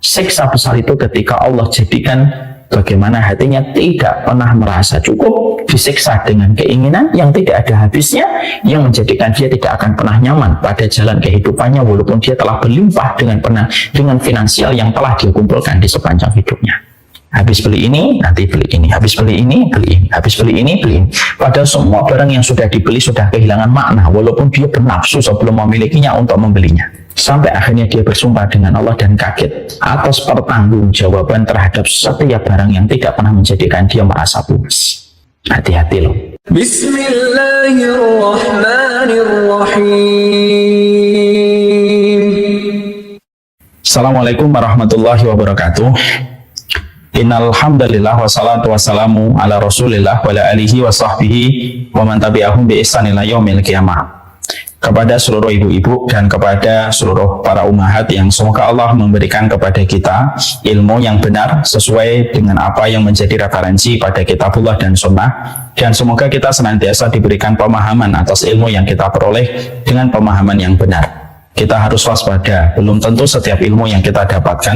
Siksa besar itu ketika Allah jadikan bagaimana hatinya tidak pernah merasa cukup, disiksa dengan keinginan yang tidak ada habisnya, yang menjadikan dia tidak akan pernah nyaman pada jalan kehidupannya walaupun dia telah berlimpah dengan finansial yang telah dia kumpulkan di sepanjang hidupnya. Habis beli ini, nanti beli ini. Habis beli ini, beli ini. Habis beli ini, beli ini. Padahal semua barang yang sudah dibeli sudah kehilangan makna, walaupun dia bernafsu sebelum memilikinya untuk membelinya. Sampai akhirnya dia bersumpah dengan Allah dan kaget atas pertanggungjawaban terhadap setiap barang yang tidak pernah menjadikan dia merasa puas. Hati-hati loh. Bismillahirrahmanirrahim. Assalamualaikum warahmatullahi wabarakatuh. Innal hamdalillah wassalatu wassalamu ala Rasulillah wa ala alihi wa sahbihi wa man tabi'ahum bi ihsan ila yaumil qiyamah. Kepada seluruh ibu-ibu dan kepada seluruh para ummahat yang semoga Allah memberikan kepada kita ilmu yang benar sesuai dengan apa yang menjadi referensi pada kitabullah dan sunnah, dan semoga kita senantiasa diberikan pemahaman atas ilmu yang kita peroleh dengan pemahaman yang benar. Kita harus waspada, belum tentu setiap ilmu yang kita dapatkan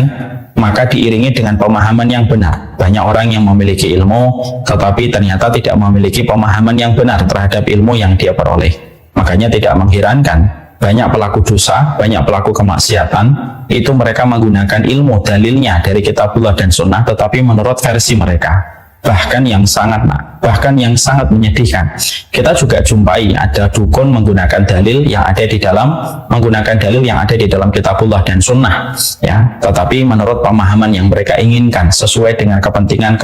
maka diiringi dengan pemahaman yang benar. Banyak orang yang memiliki ilmu tetapi ternyata tidak memiliki pemahaman yang benar terhadap ilmu yang dia peroleh. Makanya tidak mengherankan banyak pelaku dosa, banyak pelaku kemaksiatan itu mereka menggunakan ilmu dalilnya dari kitabullah dan sunnah tetapi menurut versi mereka. Bahkan yang sangat menyedihkan, kita juga jumpai ada dukun menggunakan dalil yang ada di dalam kitabullah dan sunnah, ya. Tetapi menurut pemahaman yang mereka inginkan sesuai dengan kepentingan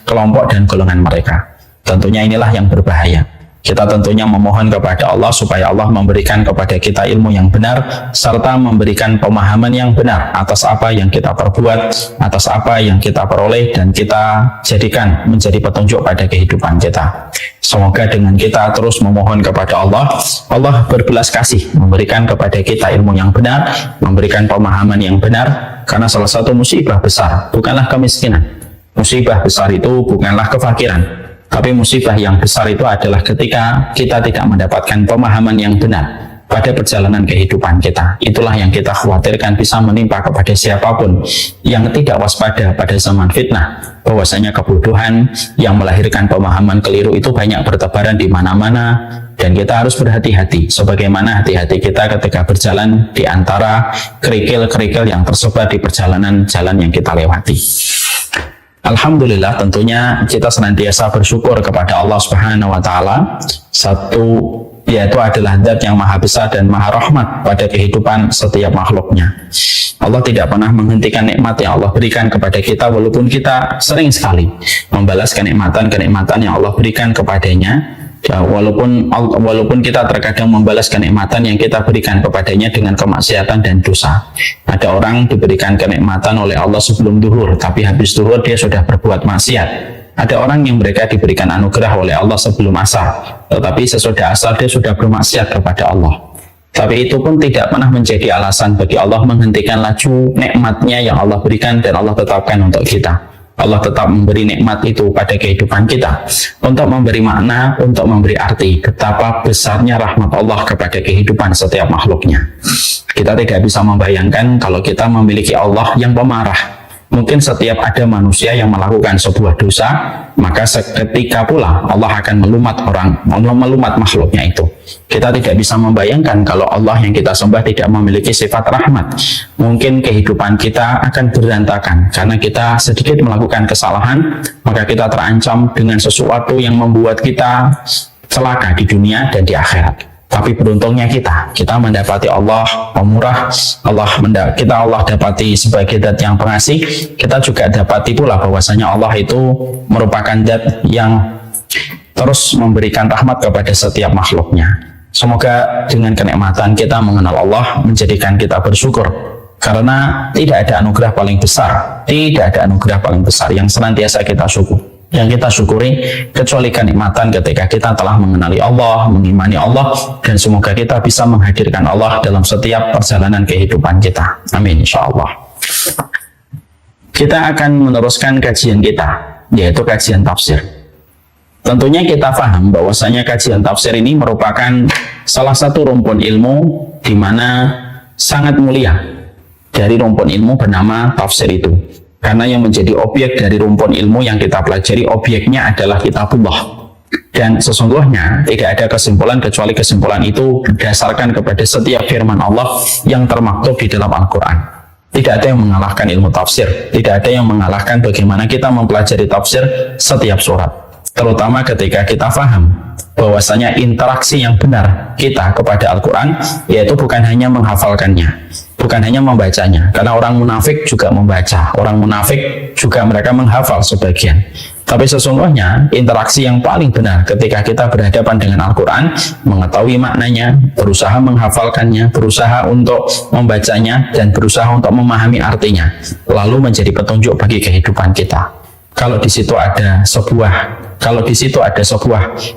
kelompok dan golongan mereka. Tentunya inilah yang berbahaya. Kita tentunya memohon kepada Allah supaya Allah memberikan kepada kita ilmu yang benar serta memberikan pemahaman yang benar atas apa yang kita perbuat, atas apa yang kita peroleh dan kita jadikan menjadi petunjuk pada kehidupan kita. Semoga dengan kita terus memohon kepada Allah, Allah berbelas kasih memberikan kepada kita ilmu yang benar, memberikan pemahaman yang benar, karena salah satu musibah besar bukanlah kemiskinan. Musibah besar itu bukanlah kefakiran. Tapi musibah yang besar itu adalah ketika kita tidak mendapatkan pemahaman yang benar pada perjalanan kehidupan kita. Itulah yang kita khawatirkan bisa menimpa kepada siapapun yang tidak waspada pada zaman fitnah. Bahwasanya kebodohan yang melahirkan pemahaman keliru itu banyak bertebaran di mana-mana. Dan kita harus berhati-hati, sebagaimana hati-hati kita ketika berjalan di antara kerikil-kerikil yang tersebar di perjalanan jalan yang kita lewati. Alhamdulillah, tentunya kita senantiasa bersyukur kepada Allah Subhanahu wa taala. Satu, yaitu adalah zat yang maha besar dan maha rahmat pada kehidupan setiap makhluknya. Allah tidak pernah menghentikan nikmat yang Allah berikan kepada kita walaupun kita sering sekali membalas kenikmatan yang Allah berikan kepadanya. Ya, walaupun kita terkadang membalas kenikmatan yang kita berikan kepadanya dengan kemaksiatan dan dosa. Ada orang diberikan kenikmatan oleh Allah sebelum duhur, tapi habis duhur dia sudah berbuat maksiat. Ada orang yang mereka diberikan anugerah oleh Allah sebelum asar, tetapi sesudah asar dia sudah bermaksiat kepada Allah. Tapi itu pun tidak pernah menjadi alasan bagi Allah menghentikan laju nikmatnya yang Allah berikan dan Allah tetapkan untuk kita. Allah tetap memberi nikmat itu pada kehidupan kita untuk memberi makna, untuk memberi arti betapa besarnya rahmat Allah kepada kehidupan setiap makhluknya. Kita tidak bisa membayangkan kalau kita memiliki Allah yang pemarah. Mungkin setiap ada manusia yang melakukan sebuah dosa, maka seketika pula Allah akan melumat makhluknya itu. Kita tidak bisa membayangkan kalau Allah yang kita sembah tidak memiliki sifat rahmat. Mungkin kehidupan kita akan berantakan karena kita sedikit melakukan kesalahan, maka kita terancam dengan sesuatu yang membuat kita celaka di dunia dan di akhirat. Tapi beruntungnya kita mendapati Allah pemurah, Allah dapati sebagai zat yang pengasih. Kita juga dapati pula bahwasanya Allah itu merupakan zat yang terus memberikan rahmat kepada setiap makhluknya. Semoga dengan kenikmatan kita mengenal Allah menjadikan kita bersyukur, karena tidak ada anugerah paling besar, yang senantiasa kita syukuri kecuali kenikmatan ketika kita telah mengenali Allah, mengimani Allah, dan semoga kita bisa menghadirkan Allah dalam setiap perjalanan kehidupan kita. Amin insyaallah. Kita akan meneruskan kajian kita, yaitu kajian tafsir. Tentunya kita paham bahwasanya kajian tafsir ini merupakan salah satu rumpun ilmu di mana sangat mulia dari rumpun ilmu bernama tafsir itu. Karena yang menjadi objek dari rumpun ilmu yang kita pelajari, objeknya adalah kitabullah. Dan sesungguhnya tidak ada kesimpulan kecuali kesimpulan itu berdasarkan kepada setiap firman Allah yang termaktub di dalam Al-Quran. Tidak ada yang mengalahkan ilmu tafsir, tidak ada yang mengalahkan bagaimana kita mempelajari tafsir setiap surat. Terutama ketika kita paham bahwasanya interaksi yang benar kita kepada Al-Quran yaitu bukan hanya menghafalkannya, bukan hanya membacanya, karena orang munafik juga membaca, orang munafik juga mereka menghafal sebagian. Tapi sesungguhnya interaksi yang paling benar ketika kita berhadapan dengan Al-Quran, mengetahui maknanya, berusaha menghafalkannya, berusaha untuk membacanya, dan berusaha untuk memahami artinya, lalu menjadi petunjuk bagi kehidupan kita. Kalau di situ ada sebuah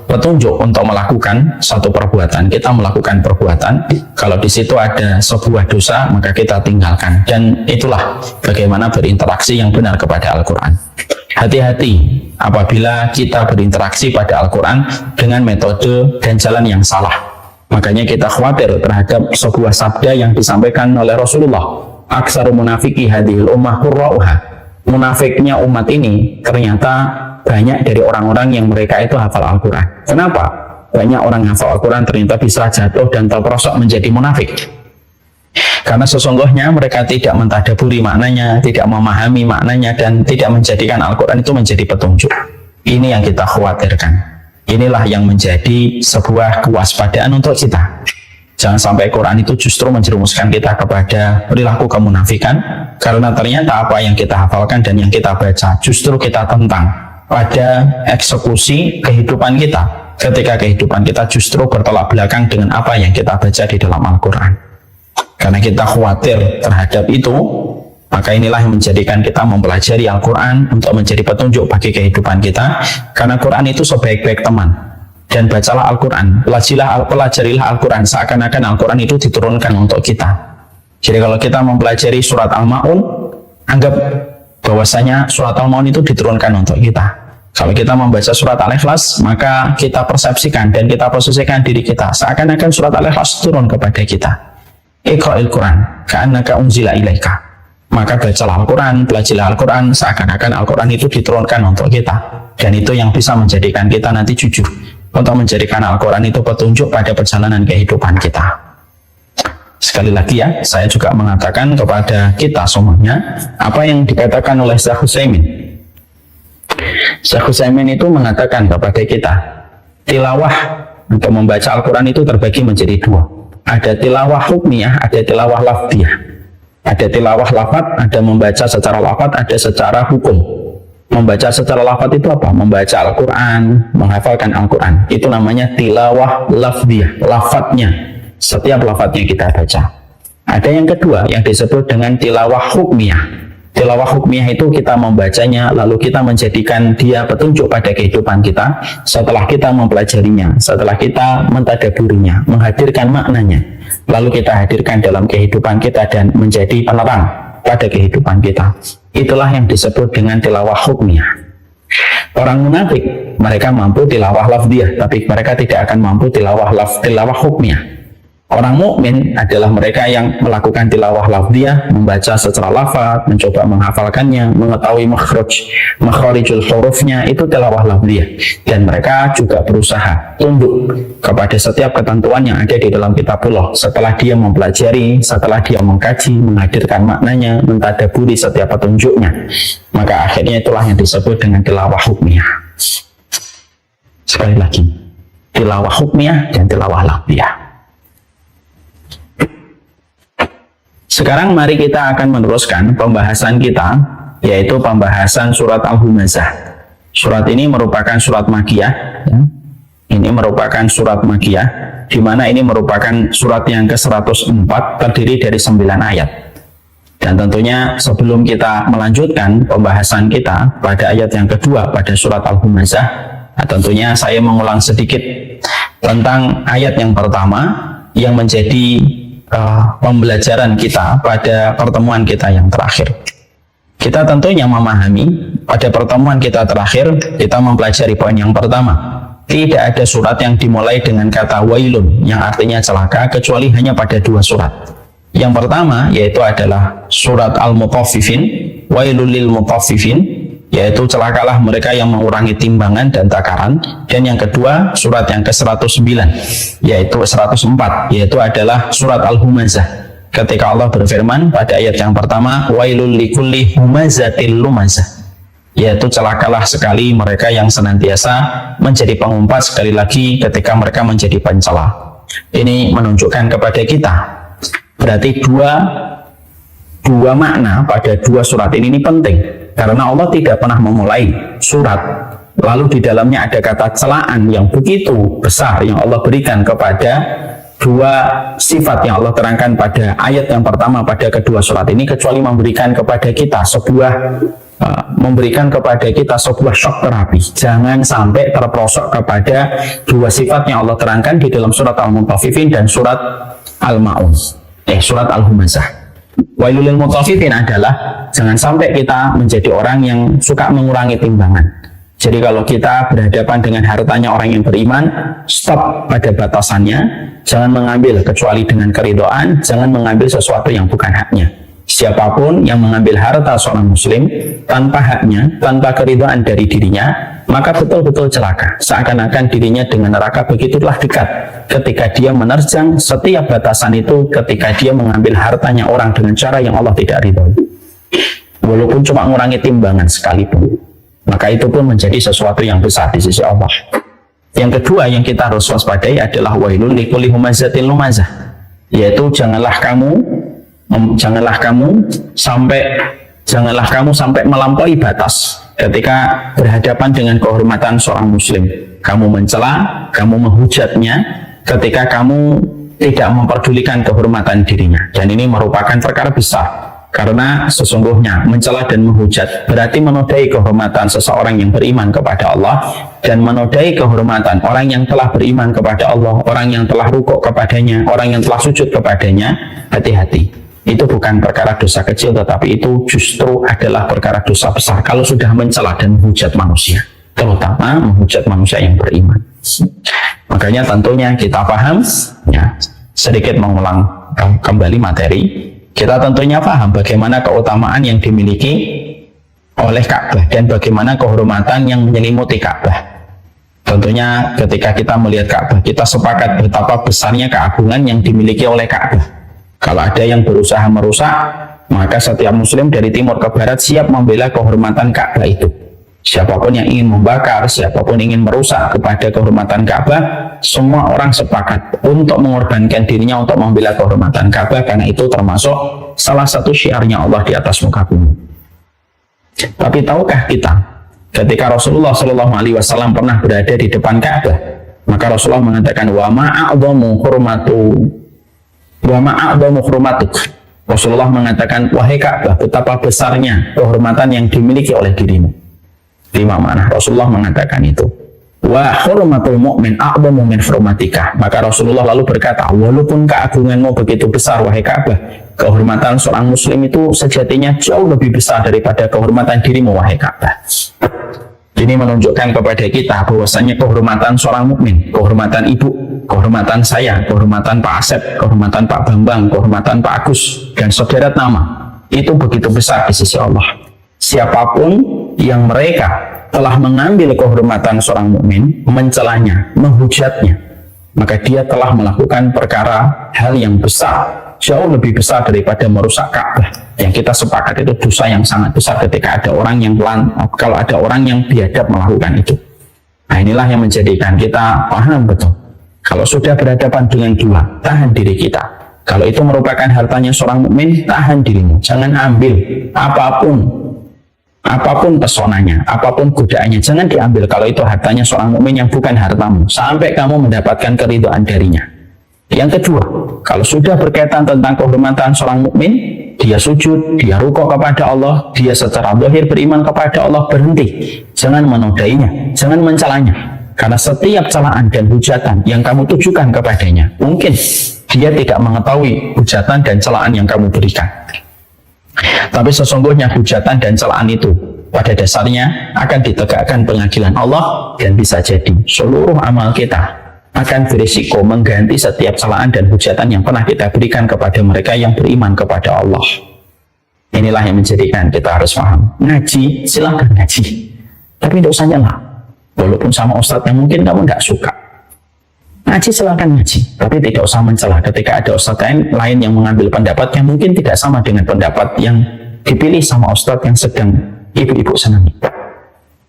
petunjuk untuk melakukan satu perbuatan, kita melakukan perbuatan. Kalau di situ ada sebuah dosa, maka kita tinggalkan. Dan itulah bagaimana berinteraksi yang benar kepada Al-Quran. Hati-hati apabila kita berinteraksi pada Al-Quran dengan metode dan jalan yang salah. Makanya kita khawatir terhadap sebuah sabda yang disampaikan oleh Rasulullah, aksaru munafiki hadhil ummah qurra'uha. Munafiknya umat ini ternyata banyak dari orang-orang yang mereka itu hafal Al-Quran. Kenapa? Banyak orang hafal Al-Quran ternyata bisa jatuh dan terperosok menjadi munafik. Karena sesungguhnya mereka tidak mentadaburi maknanya, tidak memahami maknanya, dan tidak menjadikan Al-Quran itu menjadi petunjuk. Ini yang kita khawatirkan. Inilah yang menjadi sebuah kewaspadaan untuk kita. Jangan sampai Quran itu justru menjerumuskan kita kepada perilaku kemunafikan, karena ternyata apa yang kita hafalkan dan yang kita baca justru kita tentang pada eksekusi kehidupan kita, ketika kehidupan kita justru bertolak belakang dengan apa yang kita baca di dalam Al-Quran. Karena kita khawatir terhadap itu, maka inilah yang menjadikan kita mempelajari Al-Quran untuk menjadi petunjuk bagi kehidupan kita. Karena Quran itu sebaik-baik teman. Dan bacalah Al-Quran, pelajarilah Al-Quran seakan-akan Al-Quran itu diturunkan untuk kita. Jadi kalau kita mempelajari surat Al-Ma'un, anggap bahwasanya surat Al-Ma'un itu diturunkan untuk kita. Kalau kita membaca surat Al-Ikhlas, maka kita persepsikan dan kita posisikan diri kita seakan-akan surat Al-Ikhlas turun kepada kita. Iqra'il Quran ka'annaka unzila ilaika. Maka bacalah Al-Quran, pelajarilah Al-Quran seakan-akan Al-Quran itu diturunkan untuk kita. Dan itu yang bisa menjadikan kita nanti jujur untuk menjadikan Al-Quran itu petunjuk pada perjalanan kehidupan kita. Sekali lagi ya, saya juga mengatakan kepada kita semuanya apa yang dikatakan oleh Syekh Utsaimin. Syekh Utsaimin itu mengatakan kepada kita, tilawah untuk membaca Al-Quran itu terbagi menjadi dua. Ada tilawah hukmiyah, ada tilawah lafdiyah. Ada tilawah lafad, ada membaca secara lafad, ada secara hukum. Membaca secara lafaz itu apa? Membaca Al-Quran, menghafalkan Al-Quran. Itu namanya tilawah lafziyah, lafadznya. Setiap lafadznya kita baca. Ada yang kedua yang disebut dengan tilawah hukmiyah. Tilawah hukmiyah itu kita membacanya, lalu kita menjadikan dia petunjuk pada kehidupan kita setelah kita mempelajarinya, setelah kita mentadaburinya, menghadirkan maknanya. Lalu kita hadirkan dalam kehidupan kita dan menjadi penerang pada kehidupan kita. Itulah yang disebut dengan tilawah hukmiyah. Orang munafik, mereka mampu tilawah lafdiyah, tapi mereka tidak akan mampu tilawah hukmiyah. Orang mukmin adalah mereka yang melakukan tilawah lafdiyah, membaca secara lafaz, mencoba menghafalkannya, mengetahui makhrijul hurufnya, itu tilawah lafdiyah. Dan mereka juga berusaha tunduk kepada setiap ketentuan yang ada di dalam kitabullah. Setelah dia mempelajari, setelah dia mengkaji, menghadirkan maknanya, mentadaburi setiap petunjuknya, maka akhirnya itulah yang disebut dengan tilawah hukmiyah. Sekali lagi, tilawah hukmiyah dan tilawah lafdiyah. Sekarang mari kita akan meneruskan pembahasan kita, yaitu pembahasan surat Al-Humazah. Surat ini merupakan surat Makkiyah. Ya. Ini merupakan surat Makkiyah, di mana ini merupakan surat yang ke-104, terdiri dari 9 ayat. Dan tentunya sebelum kita melanjutkan pembahasan kita pada ayat yang kedua pada surat Al-Humazah, tentunya saya mengulang sedikit tentang ayat yang pertama yang menjadi pembelajaran kita pada pertemuan kita yang terakhir. Kita tentunya memahami pada pertemuan kita terakhir kita mempelajari poin yang pertama, tidak ada surat yang dimulai dengan kata wailun yang artinya celaka kecuali hanya pada 2 surat. Yang pertama yaitu adalah surat Al-Mutaffifin, wailul lil mutaffifin, yaitu celakalah mereka yang mengurangi timbangan dan takaran. Dan yang kedua surat yang ke-109 yaitu 104, yaitu adalah surat Al-Humazah, ketika Allah berfirman pada ayat yang pertama, wailul likulli humazatil lumazah, yaitu celakalah sekali mereka yang senantiasa menjadi pengumpat, sekali lagi ketika mereka menjadi pencela. Ini menunjukkan kepada kita berarti dua makna pada dua surat ini penting, karena Allah tidak pernah memulai surat lalu di dalamnya ada kata celaan yang begitu besar yang Allah berikan kepada dua sifat yang Allah terangkan pada ayat yang pertama pada kedua surat ini, kecuali memberikan kepada kita sebuah shock terapi. Jangan sampai terperosok kepada dua sifat yang Allah terangkan di dalam surat Al-Mutaffifin dan surat Al-Ma'un, surat Al-Humazah. Wailul lil mutaffifin adalah jangan sampai kita menjadi orang yang suka mengurangi timbangan. Jadi kalau kita berhadapan dengan hartanya orang yang beriman, stop pada batasannya, jangan mengambil kecuali dengan keridhaan, jangan mengambil sesuatu yang bukan haknya. Siapapun yang mengambil harta seorang muslim tanpa haknya, tanpa keridhaan dari dirinya, maka betul-betul celaka. Seakan-akan dirinya dengan neraka begitulah dekat ketika dia menerjang setiap batasan itu, ketika dia mengambil hartanya orang dengan cara yang Allah tidak ridhoi. Walaupun cuma mengurangi timbangan sekalipun, maka itu pun menjadi sesuatu yang besar di sisi Allah. Yang kedua yang kita harus waspadai adalah wailul likulli humazatil lumazah, yaitu janganlah kamu sampai melampaui batas ketika berhadapan dengan kehormatan seorang muslim. Kamu mencela, kamu menghujatnya ketika kamu tidak memperdulikan kehormatan dirinya, dan ini merupakan perkara besar. Karena sesungguhnya mencela dan menghujat berarti menodai kehormatan seseorang yang beriman kepada Allah, dan menodai kehormatan orang yang telah beriman kepada Allah, orang yang telah rukuk kepadanya, orang yang telah sujud kepadanya. Hati-hati, itu bukan perkara dosa kecil, tetapi itu justru adalah perkara dosa besar kalau sudah mencela dan menghujat manusia, terutama menghujat manusia yang beriman. Makanya tentunya kita paham, ya, sedikit mengulang kembali materi. Kita tentunya paham bagaimana keutamaan yang dimiliki oleh Ka'bah dan bagaimana kehormatan yang menyelimuti Ka'bah. Tentunya ketika kita melihat Ka'bah, kita sepakat betapa besarnya keagungan yang dimiliki oleh Ka'bah. Kalau ada yang berusaha merusak, maka setiap muslim dari timur ke barat siap membela kehormatan Ka'bah itu. Siapapun yang ingin membakar, siapapun ingin merusak kepada kehormatan Ka'bah, semua orang sepakat untuk mengorbankan dirinya untuk membela kehormatan Ka'bah, karena itu termasuk salah satu syiarnya Allah di atas muka bumi. Tapi tahukah kita, ketika Rasulullah SAW pernah berada di depan Ka'bah, maka Rasulullah mengatakan, wa ma'a'adhamu hurmatuk. Rasulullah mengatakan, wahai Ka'bah, betapa besarnya kehormatan yang dimiliki oleh dirimu. 5 makna Rasulullah mengatakan itu. Wa hurmatul mu'min a'dhamu min hurmatika. Maka Rasulullah lalu berkata, walaupun keagunganmu begitu besar wahai Ka'bah, kehormatan seorang muslim itu sejatinya jauh lebih besar daripada kehormatan dirimu wahai Ka'bah. Ini menunjukkan kepada kita bahwasanya kehormatan seorang mukmin, kehormatan ibu, kehormatan saya, kehormatan Pak Asep, kehormatan Pak Bambang, kehormatan Pak Agus, dan saudara nama, itu begitu besar di sisi Allah. Siapapun yang mereka telah mengambil kehormatan seorang mukmin, mencelanya, menghujatnya, maka dia telah melakukan perkara hal yang besar, jauh lebih besar daripada merusak Ka'bah. Yang kita sepakat itu dosa yang sangat besar ketika ada orang yang kalau ada orang yang biadab melakukan itu. Nah, inilah yang menjadikan kita paham betul. Kalau sudah berhadapan dengan dua, tahan diri kita. Kalau itu merupakan hartanya seorang mukmin, tahan dirimu. Jangan ambil apapun pesonanya, apapun godaannya, jangan diambil kalau itu hartanya seorang mukmin yang bukan hartamu, sampai kamu mendapatkan keridhaan darinya. Yang kedua, kalau sudah berkaitan tentang kehormatan seorang mukmin, dia sujud, dia rukuk kepada Allah, dia secara zahir beriman kepada Allah, berhenti. Jangan menodainya, jangan mencelanya. Karena setiap celaan dan hujatan yang kamu tujukan kepadanya, mungkin dia tidak mengetahui hujatan dan celaan yang kamu berikan. Tapi sesungguhnya hujatan dan celaan itu pada dasarnya akan ditegakkan pengadilan Allah, dan bisa jadi seluruh amal kita akan berisiko mengganti setiap celaan dan hujatan yang pernah kita berikan kepada mereka yang beriman kepada Allah. Inilah yang menjadikan kita harus paham. Ngaji, silakan ngaji. Tapi tidak usah nyela. Walaupun sama ustadz yang mungkin kamu tidak suka. Ngaji silakan ngaji. Tapi tidak usah mencela ketika ada ustadz lain yang mengambil pendapat yang mungkin tidak sama dengan pendapat yang dipilih sama ustadz yang sedang ibu-ibu senangi.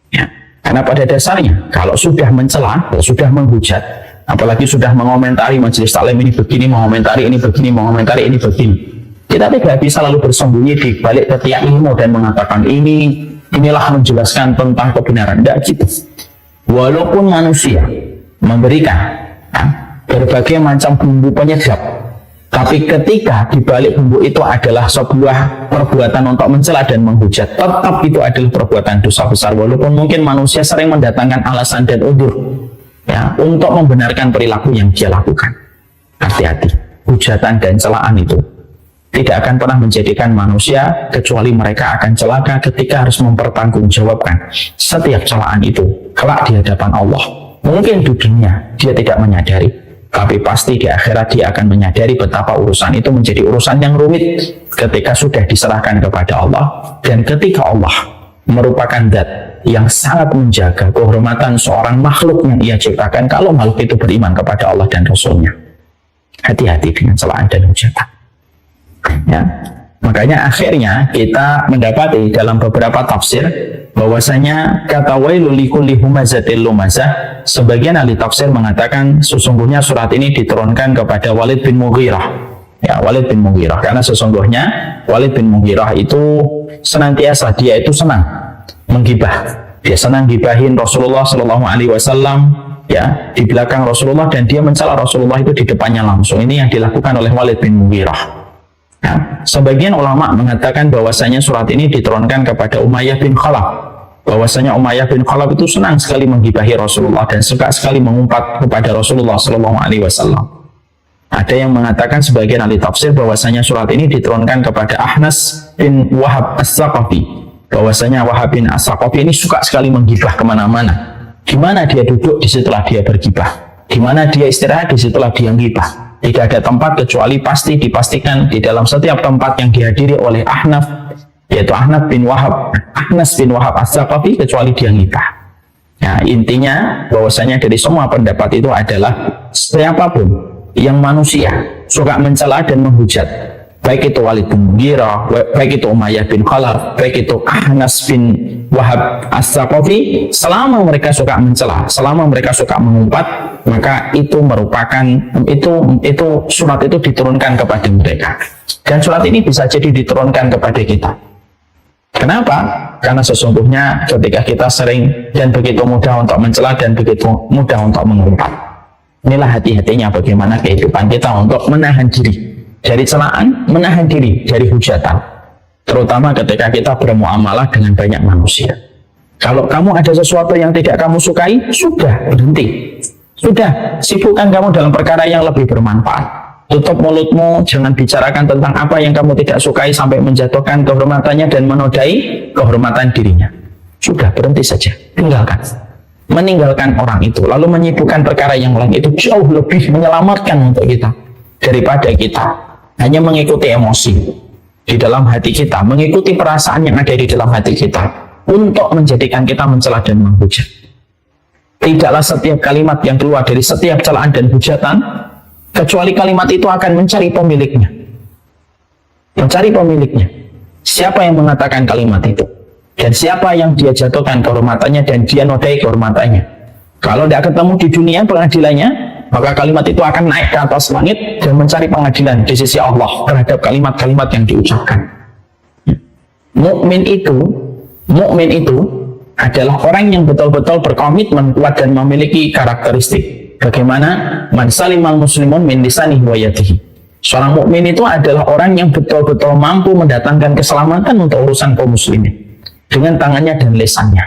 Ya. Karena pada dasarnya, kalau sudah mencela, kalau sudah menghujat, apalagi sudah mengomentari majelis taklim ini begini, mengomentari ini begini, mengomentari ini begini, kita tidak bisa lalu bersembunyi di balik ketiak ilmu dan mengatakan inilah menjelaskan tentang kebenaran. Tidak gitu. Walaupun manusia memberikan berbagai macam bumbu penyedap, tapi ketika di balik bumbu itu adalah sebuah perbuatan untuk mencela dan menghujat, tetap itu adalah perbuatan dosa besar. Walaupun mungkin manusia sering mendatangkan alasan dan udzur ya, untuk membenarkan perilaku yang dia lakukan. Hati-hati, hujatan dan celaan itu tidak akan pernah menjadikan manusia kecuali mereka akan celaka ketika harus mempertanggungjawabkan setiap celaan itu kelak di hadapan Allah. Mungkin di dunia dia tidak menyadari, tapi pasti di akhirat dia akan menyadari betapa urusan itu menjadi urusan yang rumit ketika sudah diserahkan kepada Allah. Dan ketika Allah merupakan zat yang sangat menjaga kehormatan seorang makhluk yang ia ciptakan, kalau makhluk itu beriman kepada Allah dan Rasulnya. Hati-hati dengan celaan dan hujatan. Ya, makanya akhirnya kita mendapati dalam beberapa tafsir bahwasanya kata wailul likulli humazatil lumazah, sebagian ahli tafsir mengatakan sesungguhnya surat ini diturunkan kepada Walid bin Mughirah. Ya, Walid bin Mughirah, karena sesungguhnya Walid bin Mughirah itu senantiasa dia itu senang menggibah. Dia senang gibahin Rasulullah Shallallahu Alaihi Wasallam ya di belakang Rasulullah, dan dia mencela Rasulullah itu di depannya langsung. Ini yang dilakukan oleh Walid bin Mughirah. Nah, sebagian ulama mengatakan bahwasanya surat ini diturunkan kepada Umayyah bin Khalaf, bahwasanya Umayyah bin Khalaf itu senang sekali menggibahi Rasulullah dan suka sekali mengumpat kepada Rasulullah Shallallahu Alaihi Wasallam. Ada yang mengatakan sebagian ahli tafsir bahwasanya surat ini diturunkan kepada Ahnas bin Wahab As-Saqafi, bahwasanya Wahab bin As-Saqafi ini suka sekali menggibah kemana-mana. Di mana dia duduk, disitulah dia bergibah. Di mana dia istirahat, disitulah dia menggibah. Tidak ada tempat kecuali pasti dipastikan di dalam setiap tempat yang dihadiri oleh Ahnaf, yaitu Ahnaf bin Wahab, Ahnas bin Wahab As-Saqafi, kecuali dia ngibah. Nah, intinya bahwasanya dari semua pendapat itu adalah siapapun yang manusia suka mencela dan menghujat, baik itu Walid bin Mughirah, baik itu Umayyah bin Khalaf, baik itu Ahnas bin Wahab As-Saqafi, selama mereka suka mencela, selama mereka suka mengumpat, maka itu merupakan itu surat itu diturunkan kepada mereka. Dan surat ini bisa jadi diturunkan kepada kita. Kenapa? Karena sesungguhnya ketika kita sering dan begitu mudah untuk mencela dan begitu mudah untuk mengumpat, inilah hati-hatinya bagaimana kehidupan kita untuk menahan diri dari celaan, menahan diri dari hujatan, terutama ketika kita bermuamalah dengan banyak manusia. Kalau kamu ada sesuatu yang tidak kamu sukai, sudah berhenti, sudah sibukkan kamu dalam perkara yang lebih bermanfaat. Tutup mulutmu, jangan bicarakan tentang apa yang kamu tidak sukai sampai menjatuhkan kehormatannya dan menodai kehormatan dirinya. Sudah, berhenti saja, tinggalkan, meninggalkan orang itu, lalu menyibukkan perkara yang lain. Itu jauh lebih menyelamatkan untuk kita daripada kita hanya mengikuti emosi di dalam hati kita, mengikuti perasaan yang ada di dalam hati kita untuk menjadikan kita mencela dan menghujat. Tidaklah setiap kalimat yang keluar dari setiap celaan dan hujatan, kecuali kalimat itu akan mencari pemiliknya. Mencari pemiliknya. Siapa yang mengatakan kalimat itu? Dan siapa yang dia jatuhkan kehormatannya dan dia nodai kehormatannya? Kalau tidak ketemu di dunia pengadilannya, maka kalimat itu akan naik ke atas langit dan mencari pengadilan di sisi Allah terhadap kalimat-kalimat yang diucapkan. Mukmin itu adalah orang yang betul-betul berkomitmen kuat dan memiliki karakteristik bagaimana man salimal muslimun min lisanihi wa yadihi. Seorang mukmin itu adalah orang yang betul-betul mampu mendatangkan keselamatan untuk urusan kaum muslimin dengan tangannya dan lisannya.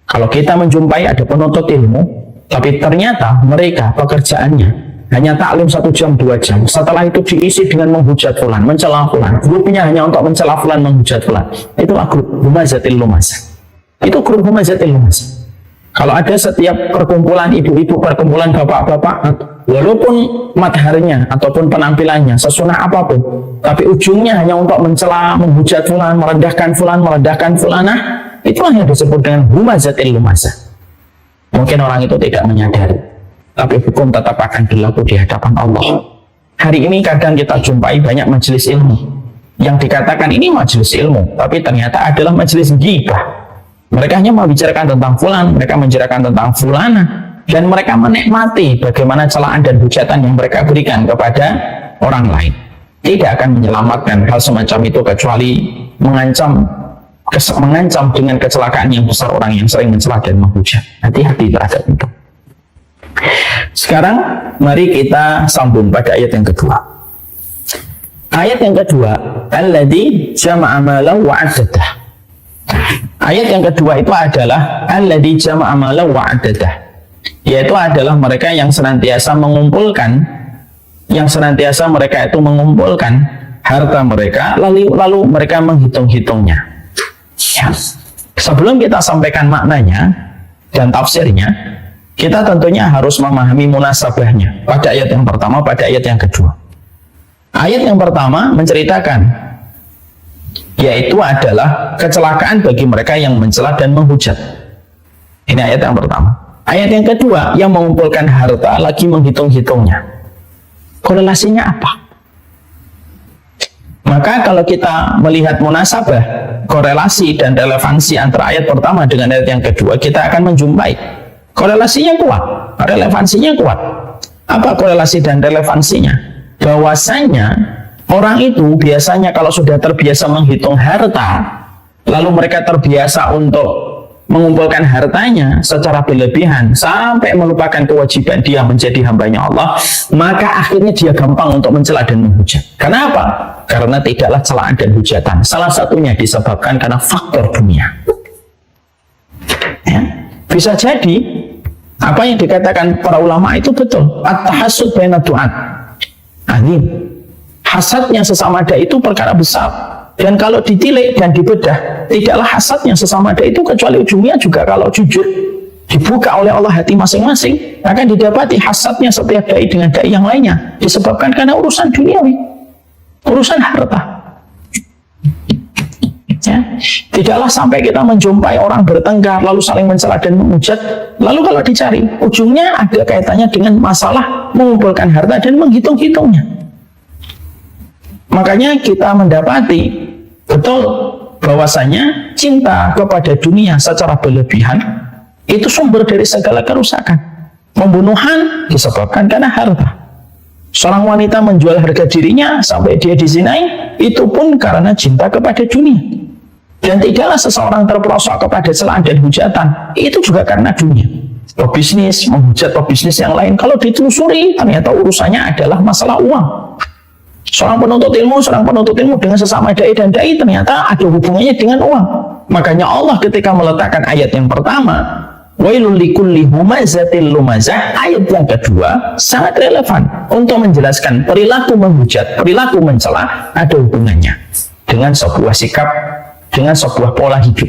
Kalau kita menjumpai ada penuntut ilmu, tapi ternyata mereka pekerjaannya hanya taklim 1 jam 2 jam, setelah itu diisi dengan menghujat fulan, mencela fulan, grupnya hanya untuk mencela fulan, menghujat fulan, itulah grup humazatil lumazah. Itu grup humazatil lumazah. Kalau ada setiap perkumpulan ibu-ibu, perkumpulan bapak-bapak, walaupun mataharinya ataupun penampilannya sesunah apapun, tapi ujungnya hanya untuk mencela, menghujat fulan, merendahkan fulan, merendahkan fulanah, itulah yang disebut dengan humazatil lumazah. Mungkin orang itu tidak menyadari, tapi hukum tetap akan berlaku di hadapan Allah. Hari ini kadang kita jumpai banyak majelis ilmu yang dikatakan ini majelis ilmu, tapi ternyata adalah majelis ghibah. Mereka hanya membicarakan tentang fulan, mereka membicarakan tentang fulana, dan mereka menikmati bagaimana celaan dan hujatan yang mereka berikan kepada orang lain. Tidak akan menyelamatkan hal semacam itu kecuali mengancam dengan kecelakaan yang besar orang yang sering mencela dan menghujat. Hati-hati terhadap itu. Sekarang mari kita sambung pada ayat yang kedua. Ayat yang kedua, alladzi jama'a malahu wa 'addadah. Ayat yang kedua itu adalah alladzi jama'a malahu wa 'addadah, yaitu adalah mereka yang senantiasa mengumpulkan, mereka itu mengumpulkan harta mereka lalu mereka menghitung-hitungnya. Ya. Sebelum kita sampaikan maknanya dan tafsirnya, kita tentunya harus memahami munasabahnya pada ayat yang pertama, pada ayat yang kedua. Ayat yang pertama menceritakan yaitu adalah kecelakaan bagi mereka yang mencela dan menghujat. Ini ayat yang pertama. Ayat yang kedua, yang mengumpulkan harta lagi menghitung-hitungnya. Korelasinya apa? Maka kalau kita melihat munasabah, korelasi dan relevansi antara ayat pertama dengan ayat yang kedua, kita akan menjumpai korelasinya kuat, relevansinya kuat. Apa korelasi dan relevansinya? Bahwasanya orang itu biasanya kalau sudah terbiasa menghitung harta, lalu mereka terbiasa untuk mengumpulkan hartanya secara berlebihan sampai melupakan kewajiban dia menjadi hambanya Allah, maka akhirnya dia gampang untuk mencela dan menghujat. Kenapa? Karena tidaklah celaan dan hujatan. Salah satunya disebabkan karena faktor dunia. Ya. Bisa jadi apa yang dikatakan para ulama itu betul. At-tahassud baina du'at. Azim. Hasadnya sesama dai itu perkara besar, dan kalau ditilik dan dibedah, tidaklah hasadnya sesama dai itu kecuali ujungnya juga kalau jujur dibuka oleh Allah hati masing-masing, akan didapati hasadnya setiap dai dengan dai yang lainnya disebabkan karena urusan duniawi, urusan harta. Ya. Tidaklah sampai kita menjumpai orang bertengkar lalu saling mencela dan menghujat, lalu kalau dicari ujungnya ada kaitannya dengan masalah mengumpulkan harta dan menghitung-hitungnya. Makanya kita mendapati betul bahwasanya cinta kepada dunia secara berlebihan itu sumber dari segala kerusakan. Pembunuhan disebabkan karena harta. Seorang wanita menjual harga dirinya sampai dia dizinai, itu pun karena cinta kepada dunia. Dan tidaklah seseorang terperosok kepada celaan dan hujatan, itu juga karena dunia. Pebisnis menghujat pebisnis yang lain, kalau ditelusuri ternyata urusannya adalah masalah uang. Seorang penuntut ilmu dengan sesama dai dan dai ternyata ada hubungannya dengan uang. Makanya Allah ketika meletakkan ayat yang pertama, wailul likulli humazatil lumazah, ayat yang kedua sangat relevan untuk menjelaskan perilaku menghujat, perilaku mencela ada hubungannya dengan sebuah sikap, dengan sebuah pola hidup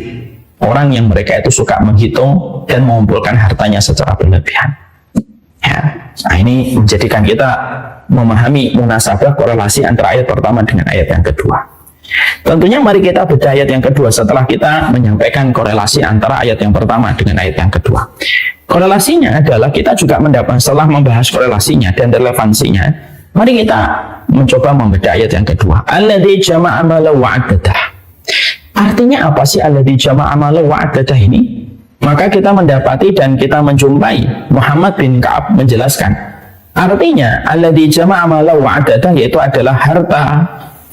orang yang mereka itu suka menghitung dan mengumpulkan hartanya secara berlebihan. Ya. Nah, ini menjadikan kita memahami munasabah korelasi antara ayat pertama dengan ayat yang kedua. Tentunya mari kita bedah ayat yang kedua setelah kita menyampaikan korelasi antara ayat yang pertama dengan ayat yang kedua. Korelasinya adalah kita juga mendapat, setelah membahas korelasinya dan relevansinya, mari kita mencoba membedah ayat yang kedua. Alladzi jama'a malahu wa 'addadah. Artinya apa sih alladzi jama'a malahu wa 'addadah ini? Maka kita mendapati dan kita menjumpai Muhammad bin Ka'ab menjelaskan. Artinya alladzi jama'a malahu wa 'addadah, yaitu adalah harta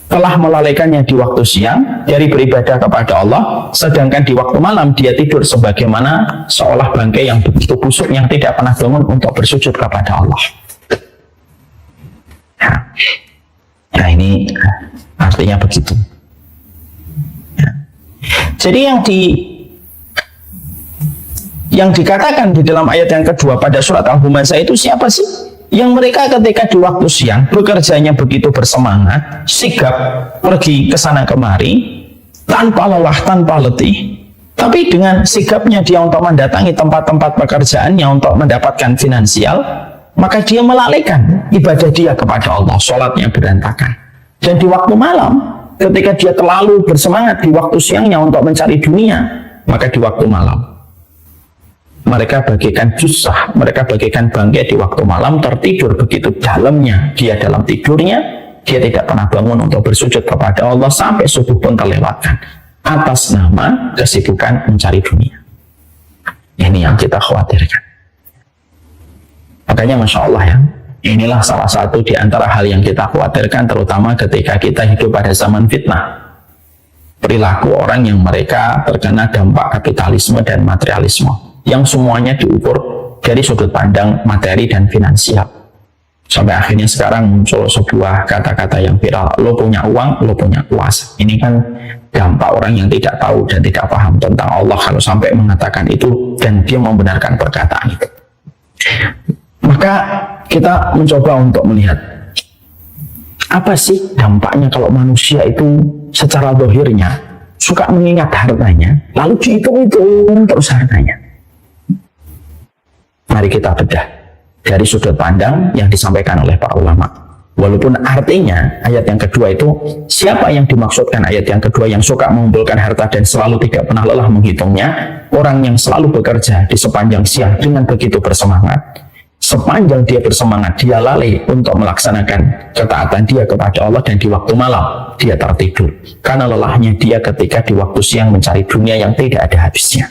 telah melalaikannya di waktu siang dari beribadah kepada Allah, sedangkan di waktu malam dia tidur sebagaimana seolah bangkai yang begitu busuk yang tidak pernah bangun untuk bersujud kepada Allah. Nah, ini artinya begitu. Jadi yang dikatakan di dalam ayat yang kedua pada surat Al-Humazah itu siapa sih? Yang mereka ketika di waktu siang bekerjanya begitu bersemangat, sigap pergi ke sana kemari tanpa lelah, tanpa letih, Tapi dengan sikapnya dia untuk mendatangi tempat-tempat pekerjaannya untuk mendapatkan finansial, maka dia melalaikan ibadah dia kepada Allah, sholatnya berantakan. Dan di waktu malam, ketika dia terlalu bersemangat di waktu siangnya untuk mencari dunia, maka di waktu malam mereka bagaikan jusah, mereka bagaikan bangkai di waktu malam, tertidur begitu dalamnya dia dalam tidurnya, dia tidak pernah bangun untuk bersujud kepada Allah sampai subuh pun terlewatkan atas nama kesibukan mencari dunia. Ini yang kita khawatirkan. Makanya Masya Allah ya, inilah salah satu di antara hal yang kita khawatirkan, terutama ketika kita hidup pada zaman fitnah. Perilaku orang yang mereka terkena dampak kapitalisme dan materialisme, yang semuanya diukur dari sudut pandang materi dan finansial. Sampai akhirnya sekarang muncul sebuah kata-kata yang viral, lo punya uang, lo punya kuasa. Ini kan dampak orang yang tidak tahu dan tidak paham tentang Allah kalau sampai mengatakan itu dan dia membenarkan perkataan itu. Maka kita mencoba untuk melihat apa sih dampaknya kalau manusia itu secara zahirnya suka mengingat hartanya lalu dihitung-hitung terus hartanya. Mari kita bedah dari sudut pandang yang disampaikan oleh para ulama. Walaupun artinya ayat yang kedua itu, siapa yang dimaksudkan ayat yang kedua yang suka mengumpulkan harta dan selalu tidak pernah lelah menghitungnya? Orang yang selalu bekerja di sepanjang siang dengan begitu bersemangat. Sepanjang dia bersemangat, dia lalai untuk melaksanakan ketaatan dia kepada Allah, dan di waktu malam dia tertidur karena lelahnya dia ketika di waktu siang mencari dunia yang tidak ada habisnya.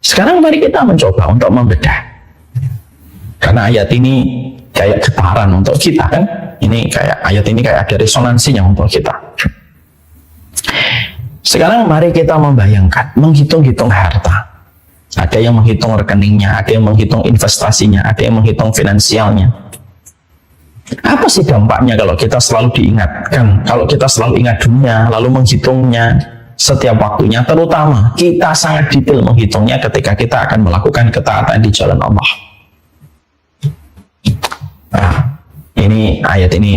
Sekarang mari kita mencoba untuk membedah, karena ayat ini kayak getaran untuk kita kan. Ini kayak ayat ini kayak ada resonansinya untuk kita. Sekarang mari kita membayangkan, menghitung-hitung harta. Ada yang menghitung rekeningnya, ada yang menghitung investasinya, ada yang menghitung finansialnya. Apa sih dampaknya kalau kita selalu diingatkan, kalau kita selalu ingat dunia, lalu menghitungnya setiap waktunya, terutama kita sangat detail menghitungnya ketika kita akan melakukan ketaatan di jalan Allah. Nah, ini ayat ini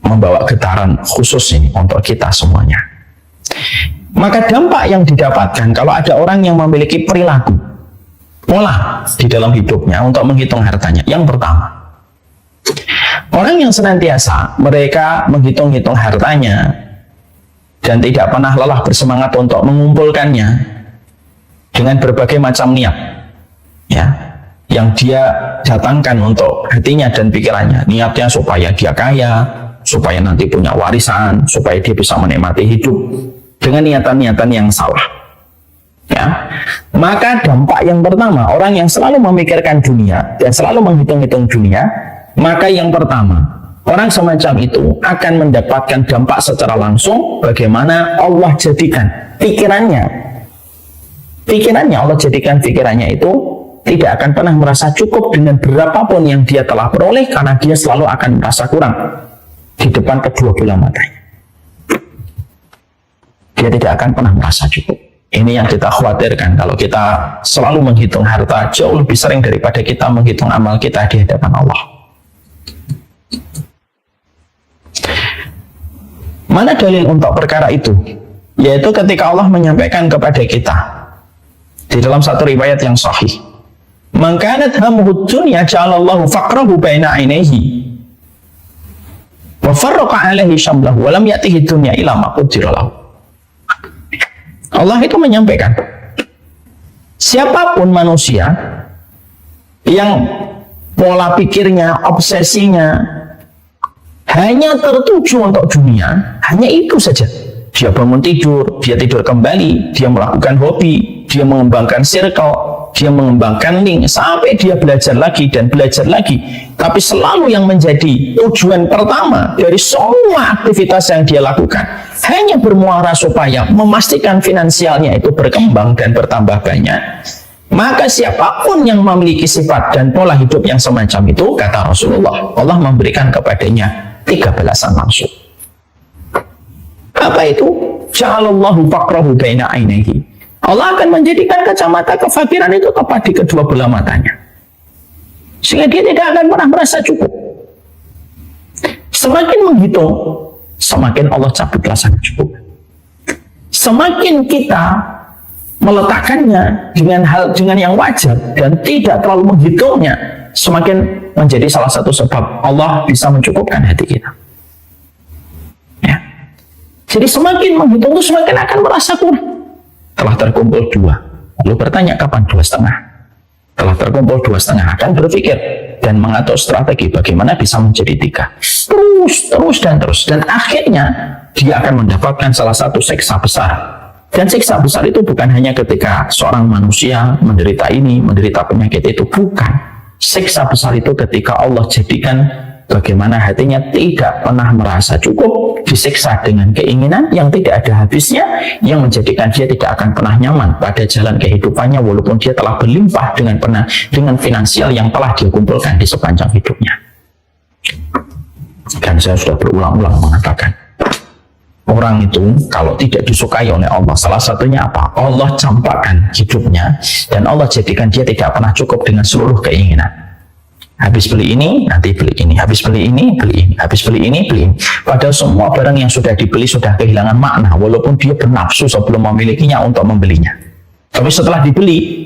membawa getaran khusus ini untuk kita semuanya. Maka dampak yang didapatkan kalau ada orang yang memiliki perilaku, pola di dalam hidupnya untuk menghitung hartanya. Yang pertama, orang yang senantiasa mereka menghitung-hitung hartanya dan tidak pernah lelah bersemangat untuk mengumpulkannya dengan berbagai macam niat, ya, yang dia datangkan untuk hatinya dan pikirannya. Niatnya supaya dia kaya, supaya nanti punya warisan, supaya dia bisa menikmati hidup, dengan niatan-niatan yang salah, ya. Maka dampak yang pertama, orang yang selalu memikirkan dunia dan selalu menghitung-hitung dunia, maka yang pertama, orang semacam itu akan mendapatkan dampak secara langsung bagaimana Allah jadikan pikirannya Allah jadikan pikirannya itu tidak akan pernah merasa cukup dengan berapapun yang dia telah peroleh, karena dia selalu akan merasa kurang di depan kedua bola matanya. Dia tidak akan pernah merasa cukup. Ini yang kita khawatirkan kalau kita selalu menghitung harta jauh lebih sering daripada kita menghitung amal kita di hadapan Allah. Mana dalil untuk perkara itu? Yaitu ketika Allah menyampaikan kepada kita di dalam satu riwayat yang sahih, "Man kanat hammuhu dunya ja'alallahu faqrahu baina 'ainaihi wa farraqa 'alaihi syamlahu wa lam ya'tihi dunya illa ma qaddara lahu." Allah itu menyampaikan, siapapun manusia yang pola pikirnya, obsesinya hanya tertuju untuk dunia, hanya itu saja. Dia bangun tidur, dia tidur kembali, dia melakukan hobi, dia mengembangkan circle, dia mengembangkan link, sampai dia belajar lagi dan belajar lagi. Tapi selalu yang menjadi tujuan pertama dari semua aktivitas yang dia lakukan hanya bermuara supaya memastikan finansialnya itu berkembang dan bertambah banyak. Maka siapapun yang memiliki sifat dan pola hidup yang semacam itu, kata Rasulullah, Allah memberikan kepadanya 3 balasan langsung. Apa itu? Ja'alallahu faqrahu baina 'ainaihi. Allah akan menjadikan kacamata kefakiran itu tepat di kedua belah matanya, sehingga dia tidak akan pernah merasa cukup. Semakin menghitung, semakin Allah cabut rasa cukup. Semakin kita meletakkannya dengan yang wajar dan tidak terlalu menghitungnya, semakin menjadi salah satu sebab Allah bisa mencukupkan hati kita. Ya. Jadi semakin menghitung itu semakin akan merasa kurang. Telah terkumpul 2, lalu bertanya kapan 2,5. Telah terkumpul 2,5 akan berpikir dan mengatur strategi bagaimana bisa menjadi 3. Terus dan akhirnya dia akan mendapatkan salah satu siksa besar. Dan siksa besar itu bukan hanya ketika seorang manusia menderita ini, menderita penyakit itu, bukan. Siksa besar itu ketika Allah jadikan bagaimana hatinya tidak pernah merasa cukup, disiksa dengan keinginan yang tidak ada habisnya, yang menjadikan dia tidak akan pernah nyaman pada jalan kehidupannya walaupun dia telah berlimpah dengan finansial yang telah dia kumpulkan di sepanjang hidupnya. Dan saya sudah berulang-ulang mengatakan, orang itu kalau tidak disukai oleh Allah, salah satunya apa? Allah campakkan hidupnya dan Allah jadikan dia tidak pernah cukup dengan seluruh keinginan. Habis beli ini, nanti beli ini. Habis beli ini, beli ini. Habis beli ini, beli ini. Padahal semua barang yang sudah dibeli sudah kehilangan makna, walaupun dia bernafsu sebelum memilikinya untuk membelinya. Tapi setelah dibeli,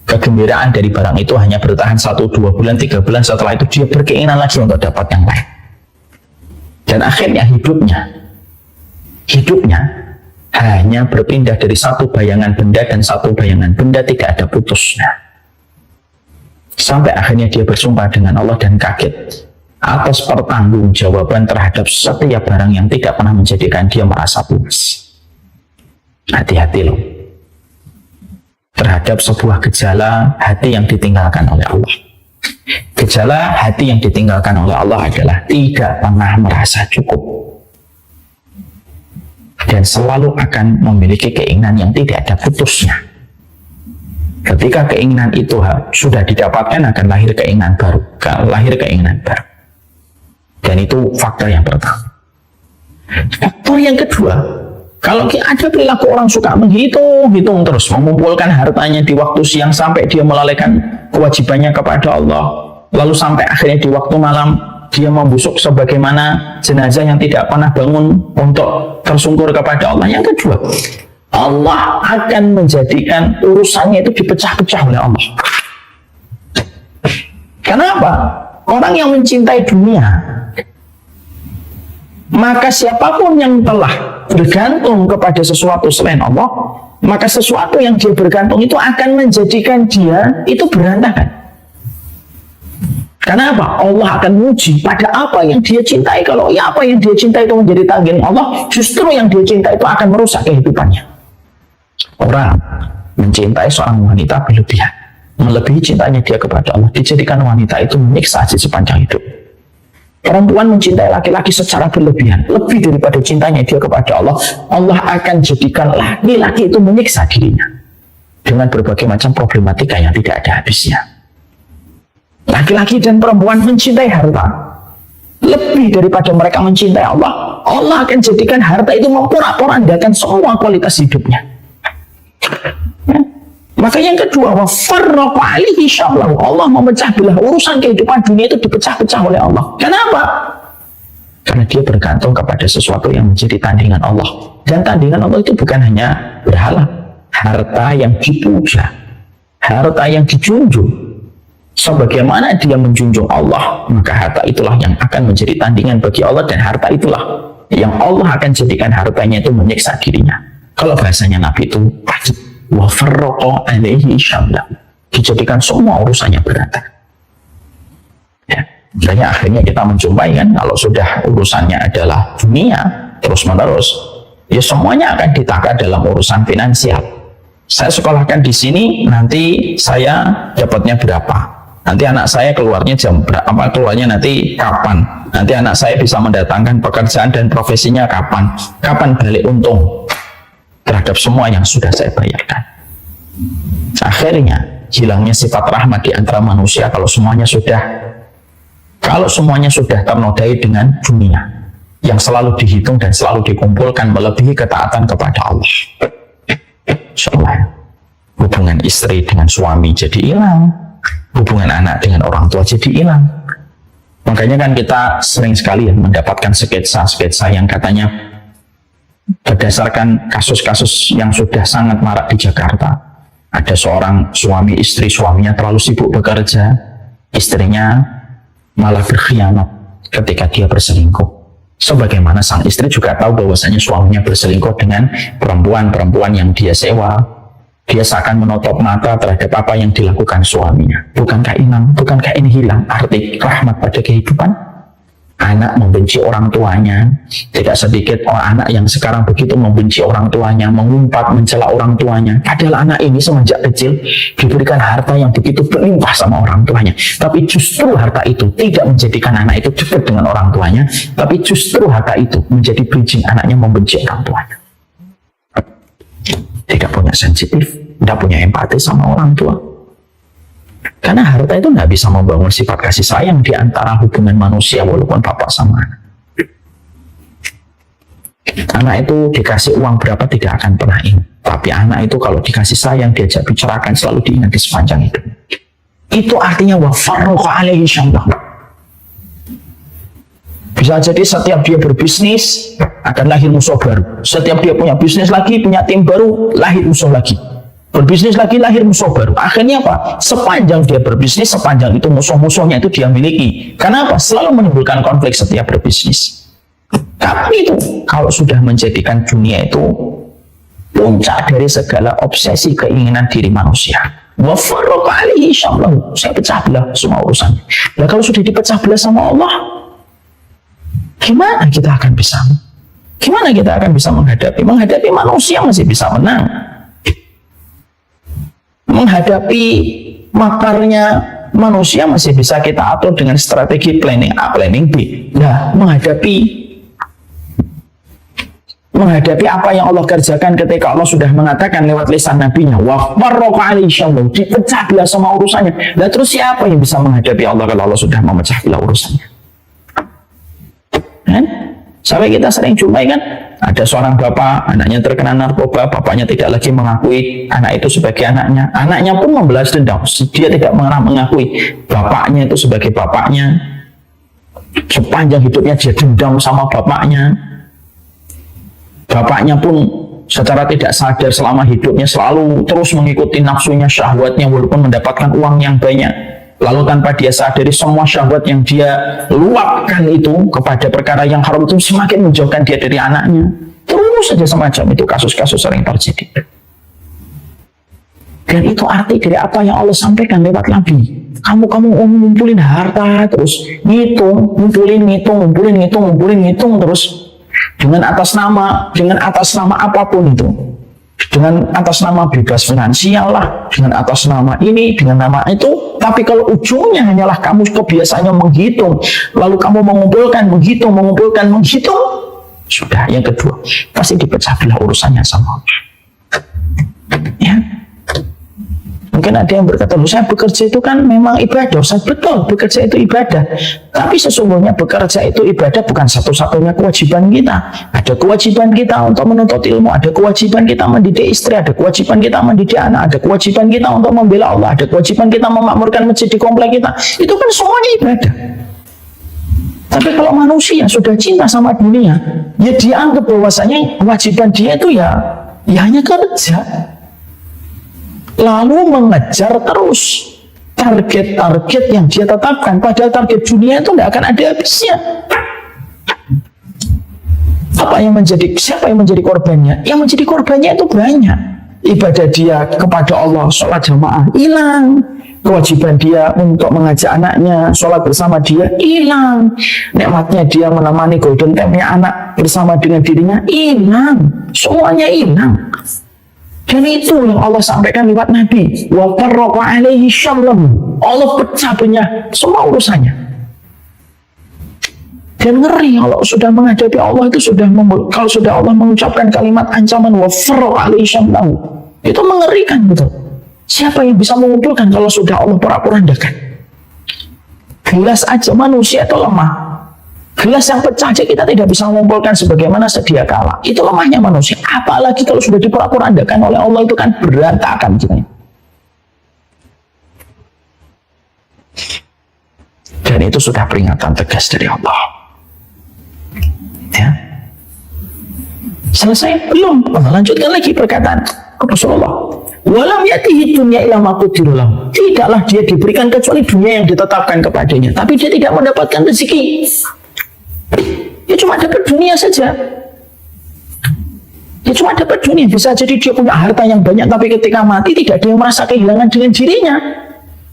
kegembiraan dari barang itu hanya bertahan 1, 2 bulan, 3 bulan. Setelah itu dia berkeinginan lagi untuk dapat yang lain. Dan akhirnya hidupnya hanya berpindah dari satu bayangan benda dan satu bayangan benda, tidak ada putusnya. Sampai akhirnya dia bersumpah dengan Allah dan kaget atas pertanggungjawaban terhadap setiap barang yang tidak pernah menjadikan dia merasa puas. Hati-hati loh terhadap sebuah gejala hati yang ditinggalkan oleh Allah. Gejala hati yang ditinggalkan oleh Allah adalah tidak pernah merasa cukup dan selalu akan memiliki keinginan yang tidak ada putusnya. Ketika keinginan itu sudah didapatkan, akan lahir keinginan baru, dan itu faktor yang pertama. Faktor yang kedua, kalau ada perilaku orang suka menghitung terus, mengumpulkan hartanya di waktu siang sampai dia melalaikan kewajibannya kepada Allah, lalu sampai akhirnya di waktu malam dia membusuk sebagaimana jenazah yang tidak pernah bangun untuk tersungkur kepada Allah. Yang kedua, Allah akan menjadikan urusannya itu dipecah-pecah oleh Allah. Kenapa? Orang yang mencintai dunia, maka siapapun yang telah bergantung kepada sesuatu selain Allah, maka sesuatu yang dia bergantung itu akan menjadikan dia itu berantakan. Kenapa? Allah akan menguji pada apa yang dia cintai. Kalau apa yang dia cintai itu menjadi tanggung Allah, justru yang dia cintai itu akan merusak kehidupannya. Orang mencintai seorang wanita berlebihan, melebihi cintanya dia kepada Allah, dijadikan wanita itu menyiksa di sepanjang hidup. Perempuan mencintai laki-laki secara berlebihan, lebih daripada cintanya dia kepada Allah, Allah akan jadikan laki-laki itu menyiksa dirinya dengan berbagai macam problematika yang tidak ada habisnya. Laki-laki dan perempuan mencintai harta lebih daripada mereka mencintai Allah, Allah akan jadikan harta itu memporak-porandakan semua kualitas hidupnya. Maka yang kedua, wafarraqa alaihi syamlahu, Allah memecah belah urusan kehidupan dunia itu, dipecah-pecah oleh Allah. Kenapa? Karena dia bergantung kepada sesuatu yang menjadi tandingan Allah. Dan tandingan Allah itu bukan hanya berhala, harta yang dipuja, harta yang dijunjung. Sebagaimana dia menjunjung Allah, maka harta itulah yang akan menjadi tandingan bagi Allah, dan harta itulah yang Allah akan jadikan hartanya itu menyiksa dirinya. Kalau bahasanya Nabi itu wa farraqa alaihi syamlahu, dijadikan semua urusannya berantakan. Ya, makanya akhirnya kita menjumpai kan, kalau sudah urusannya adalah dunia terus menerus, ya semuanya akan ditangkap dalam urusan finansial. Saya sekolahkan di sini, nanti saya dapatnya berapa? Nanti anak saya keluarnya jam berapa? Keluarnya nanti kapan? Nanti anak saya bisa mendatangkan pekerjaan dan profesinya kapan? Kapan balik untung terhadap semua yang sudah saya bayarkan? Akhirnya hilangnya sifat rahmat di antara manusia kalau semuanya sudah ternodai dengan dunia yang selalu dihitung dan selalu dikumpulkan melebihi ketaatan kepada Allah. Insyaallah hubungan istri dengan suami jadi hilang, hubungan anak dengan orang tua jadi hilang. Makanya kan kita sering sekali mendapatkan sketsa-sketsa yang katanya Berdasarkan kasus-kasus yang sudah sangat marak di Jakarta, ada seorang suami istri, suaminya terlalu sibuk bekerja, istrinya malah berkhianat ketika dia berselingkuh. Sebagaimana sang istri juga tahu bahwasanya suaminya berselingkuh dengan perempuan-perempuan yang dia sewa, dia seakan menutup mata terhadap apa yang dilakukan suaminya. Bukankah ini hilang arti rahmat pada kehidupan? Anak membenci orang tuanya, tidak sedikit anak yang sekarang begitu membenci orang tuanya, mengumpat, mencela orang tuanya. Padahal anak ini semenjak kecil diberikan harta yang begitu berlimpah sama orang tuanya. Tapi justru harta itu tidak menjadikan anak itu dekat dengan orang tuanya, tapi justru harta itu menjadi bridging anaknya membenci orang tuanya. Tidak punya sensitif, tidak punya empati sama orang tua. Karena harta itu nggak bisa membangun sifat kasih sayang di antara hubungan manusia walaupun bapak sama anak. Anak itu dikasih uang berapa tidak akan pernah ingat. Tapi anak itu kalau dikasih sayang, diajak bicarakan, selalu diingat di sepanjang hidup. Itu artinya wa farraqa alaihi syamlahu. Bisa jadi setiap dia berbisnis akan lahir musuh baru. Setiap dia punya bisnis lagi, punya tim baru, lahir musuh lagi. Berbisnis lagi, lahir musuh baru. Akhirnya apa? Sepanjang dia berbisnis, sepanjang itu musuh-musuhnya itu dia miliki. Karena apa? Selalu menimbulkan konflik setiap berbisnis. Tapi itu kalau sudah menjadikan dunia itu puncak dari segala obsesi keinginan diri manusia. Wa farraqa alaihi syamlahu. Saya pecah belah semua urusannya. Nah, kalau sudah dipecah belah sama Allah, gimana kita akan bisa? Gimana kita akan bisa menghadapi? Menghadapi manusia masih bisa menang. Menghadapi makarnya manusia masih bisa kita atur dengan strategi planning A, planning B. Nah, menghadapi apa yang Allah kerjakan ketika Allah sudah mengatakan lewat lisan nabinya, wa farraqa alaihi syamlahu, dipecah belah sama urusannya. Nah, terus siapa yang bisa menghadapi Allah kalau Allah sudah memecah belah urusannya? Kan? Sampai kita sering jumpai kan, ada seorang bapak, anaknya terkena narkoba, bapaknya tidak lagi mengakui anak itu sebagai anaknya. Anaknya pun membalas dendam, dia tidak pernah mengakui bapaknya itu sebagai bapaknya. Sepanjang hidupnya dia dendam sama bapaknya. Bapaknya pun secara tidak sadar selama hidupnya selalu terus mengikuti nafsunya, syahwatnya, walaupun mendapatkan uang yang banyak. Lalu tanpa dia sadari semua syahwat yang dia luapkan itu kepada perkara yang haram itu semakin menjauhkan dia dari anaknya. Terus saja semacam itu kasus-kasus sering terjadi. Dan itu arti dari apa yang Allah sampaikan lewat Nabi. Kamu ngumpulin harta terus ngumpulin terus dengan atas nama apapun itu. Dengan atas nama bebas finansial lah, dengan atas nama ini, dengan nama itu. Tapi kalau ujungnya hanyalah kamu kebiasaannya menghitung, lalu kamu menghitung, sudah yang kedua pasti dipecah belah urusannya sama Allah. Ya. Mungkin ada yang berkata, saya bekerja itu kan memang ibadah. Betul, bekerja itu ibadah. Tapi sesungguhnya bekerja itu ibadah bukan satu-satunya kewajiban kita. Ada kewajiban kita untuk menuntut ilmu, ada kewajiban kita mendidik istri, ada kewajiban kita mendidik anak, ada kewajiban kita untuk membela Allah, ada kewajiban kita memakmurkan masjid di komplek kita. Itu kan semuanya ibadah. Tapi kalau manusia sudah cinta sama dunia, ya dia anggap bahwasanya kewajiban dia itu ya hanya kerja. Lalu mengejar terus target-target yang dia tetapkan, padahal target dunia itu tidak akan ada habisnya. Siapa yang menjadi korbannya? Yang menjadi korbannya itu banyak. Ibadah dia kepada Allah, sholat jamaah hilang. Kewajiban dia untuk mengajak anaknya sholat bersama dia hilang. Nikmatnya dia menemani golden time-nya anak bersama dengan dirinya hilang. Semuanya hilang. Dan itu yang Allah sampaikan lewat Nabi. Wa farraqa alaihi syamlahu. Allah pecah belah semua urusannya. Dan ngeri kalau sudah menghadapi Allah itu kalau sudah Allah mengucapkan kalimat ancaman wa farraqa alaihi syamlahu. Itu mengerikan betul. Siapa yang bisa mengumpulkan kalau sudah Allah porak-porandakan? Gelas aja manusia itu lemah. Gelas yang pecah aja kita tidak bisa mengumpulkan sebagaimana sedia kala. Itu lemahnya manusia. Apalagi kalau sudah diporak-porandakan oleh Allah, itu kan berantakan. Dan itu sudah peringatan tegas dari Allah. Ya. Selesai? Belum. Lanjutkan lagi perkataan Rasulullah. Walam yatihi dunya ila ma qudira lahu. Tidaklah dia diberikan kecuali dunia yang ditetapkan kepadanya, tapi dia tidak mendapatkan rezeki. Dia cuma dapat dunia saja. Dia cuma dapat dunia. Bisa jadi dia punya harta yang banyak, tapi ketika mati tidak ada yang merasa kehilangan dengan dirinya.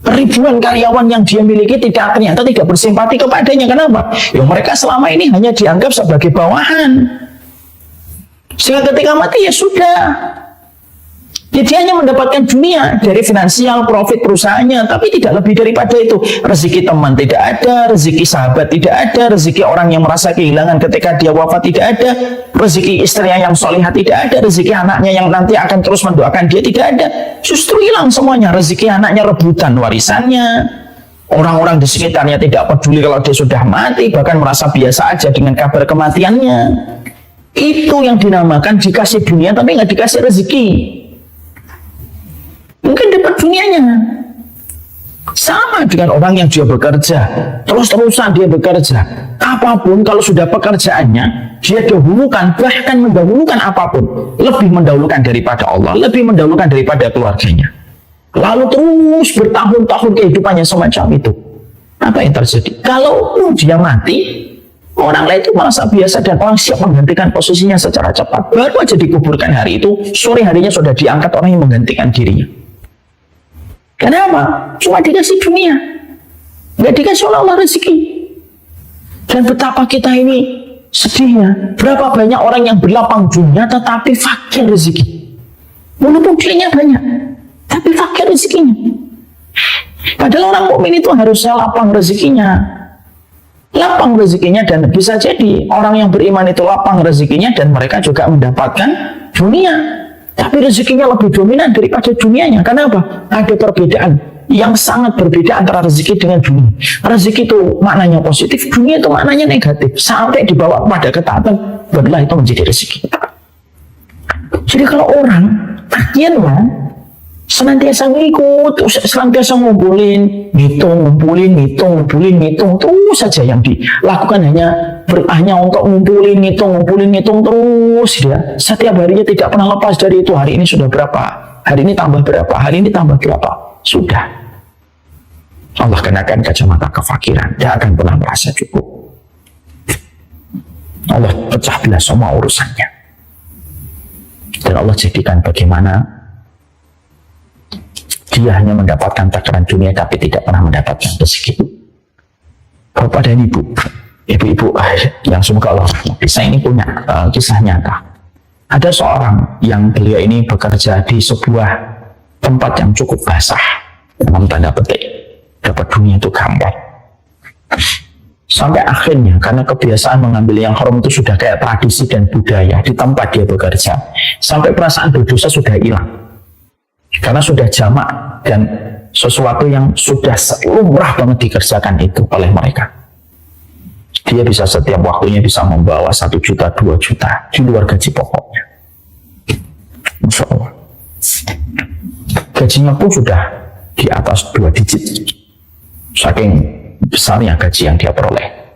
Ribuan karyawan yang dia miliki ternyata tidak bersimpati kepadanya. Kenapa? Ya mereka selama ini hanya dianggap sebagai bawahan. Sehingga ketika mati ya sudah. Jadi hanya mendapatkan dunia dari finansial, profit perusahaannya, tapi tidak lebih daripada itu. Rezeki teman tidak ada, rezeki sahabat tidak ada, rezeki orang yang merasa kehilangan ketika dia wafat tidak ada, rezeki istrinya yang solihah tidak ada, rezeki anaknya yang nanti akan terus mendoakan dia tidak ada. Justru hilang semuanya. Rezeki anaknya rebutan warisannya. Orang-orang di sekitarnya tidak peduli kalau dia sudah mati, bahkan merasa biasa aja dengan kabar kematiannya. Itu yang dinamakan dikasih dunia tapi nggak dikasih rezeki. Mungkin dapat dunianya. Sama dengan orang yang dia bekerja, terus-terusan dia bekerja. Apapun kalau sudah pekerjaannya, dia dahulukan, bahkan mendahulukan apapun. Lebih mendahulukan daripada Allah, lebih mendahulukan daripada keluarganya. Lalu terus bertahun-tahun kehidupannya semacam itu. Apa yang terjadi? Kalaupun dia mati, orang lain itu merasa biasa dan orang siap menggantikan posisinya secara cepat. Baru aja dikuburkan hari itu, sore harinya sudah diangkat orang yang menggantikan dirinya. Kenapa? Cuma dikasih dunia, nggak dikasih oleh Allah rezeki. Dan betapa kita ini sedihnya. Berapa banyak orang yang berlapang dunia tetapi fakir rezeki. Walaupun duitnya banyak, tapi fakir rezekinya. Padahal orang mukmin itu harusnya lapang rezekinya. Lapang rezekinya, dan bisa jadi orang yang beriman itu lapang rezekinya dan mereka juga mendapatkan dunia. Tapi rezekinya lebih dominan daripada dunianya. Kenapa? Ada perbedaan yang sangat berbeda antara rezeki dengan dunia. Rezeki itu maknanya positif, dunia itu maknanya negatif. Sampai dibawa pada ketaatan, barulah itu menjadi rezeki. Jadi kalau orang akhirnya senantiasa ngikut, senantiasa ngumpulin, ngitung, terus saja yang dilakukan hanya untuk ngumpulin, ngitung terus dia. Setiap harinya tidak pernah lepas dari itu. Hari ini sudah berapa? Hari ini tambah berapa? Hari ini tambah berapa? Sudah. Allah kenakan kacamata kefakiran. Dia akan pernah merasa cukup. Allah pecah belah semua urusannya. Dan Allah jadikan bagaimana dia hanya mendapatkan takaran dunia tapi tidak pernah mendapatkan rezeki. Bapak dan ibu-ibu yang semoga Allah rahmati, saya ini punya kisah nyata. Ada seorang yang beliau ini bekerja di sebuah tempat yang cukup basah, dalam tanda petik, dapat dunia itu gampang. Sampai akhirnya karena kebiasaan mengambil yang haram itu sudah kayak tradisi dan budaya di tempat dia bekerja, sampai perasaan berdosa sudah hilang. Karena sudah jamak dan sesuatu yang sudah lumrah banget dikerjakan itu oleh mereka. Dia bisa setiap waktunya bisa membawa 1 juta, 2 juta di luar gaji pokoknya. Masya Allah. Gajinya pun sudah di atas 2 digit. Saking besarnya gaji yang dia peroleh.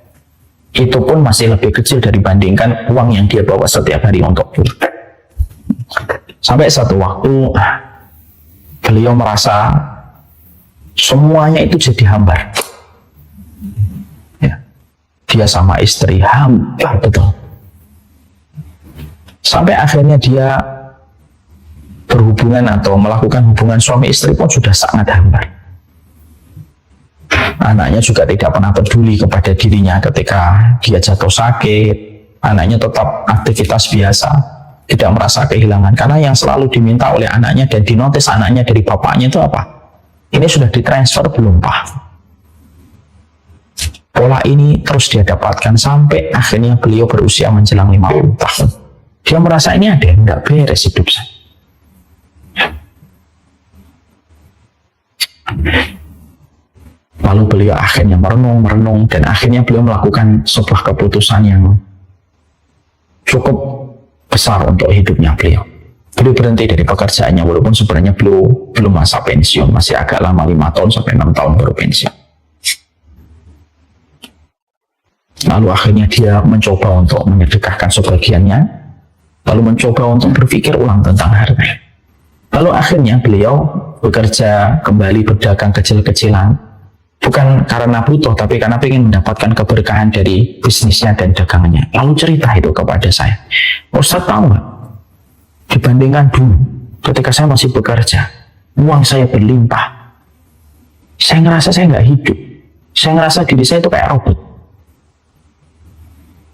Itu pun masih lebih kecil dibandingkan uang yang dia bawa setiap hari untuk pulang. Sampai satu waktu beliau merasa semuanya itu jadi hambar. Ya. Dia sama istri hambar betul. Sampai akhirnya dia berhubungan atau melakukan hubungan suami istri pun sudah sangat hambar. Anaknya juga tidak pernah peduli kepada dirinya ketika dia jatuh sakit. Anaknya tetap aktivitas biasa, tidak merasa kehilangan, karena yang selalu diminta oleh anaknya dan dinotis anaknya dari bapaknya itu apa? Ini sudah ditransfer belum Pak? Pola ini terus dia dapatkan sampai akhirnya beliau berusia menjelang 50 tahun. Dia merasa ini ada yang nggak beres hidup saya. Lalu beliau akhirnya merenung dan akhirnya beliau melakukan sebuah keputusan yang cukup besar untuk hidupnya beliau. Beliau berhenti dari pekerjaannya walaupun sebenarnya beliau belum masa pensiun, masih agak lama, 5 tahun sampai 6 tahun baru pensiun. Lalu akhirnya dia mencoba untuk menyedekahkan sebagiannya, lalu mencoba untuk berpikir ulang tentang harta. Lalu akhirnya beliau bekerja kembali berdagang kecil-kecilan, bukan karena butuh, tapi karena ingin mendapatkan keberkahan dari bisnisnya dan dagangannya. Lalu cerita itu kepada saya, Ustaz tahu nggak, dibandingkan dulu ketika saya masih bekerja, uang saya berlimpah, saya ngerasa saya nggak hidup, saya ngerasa diri saya itu kayak robot.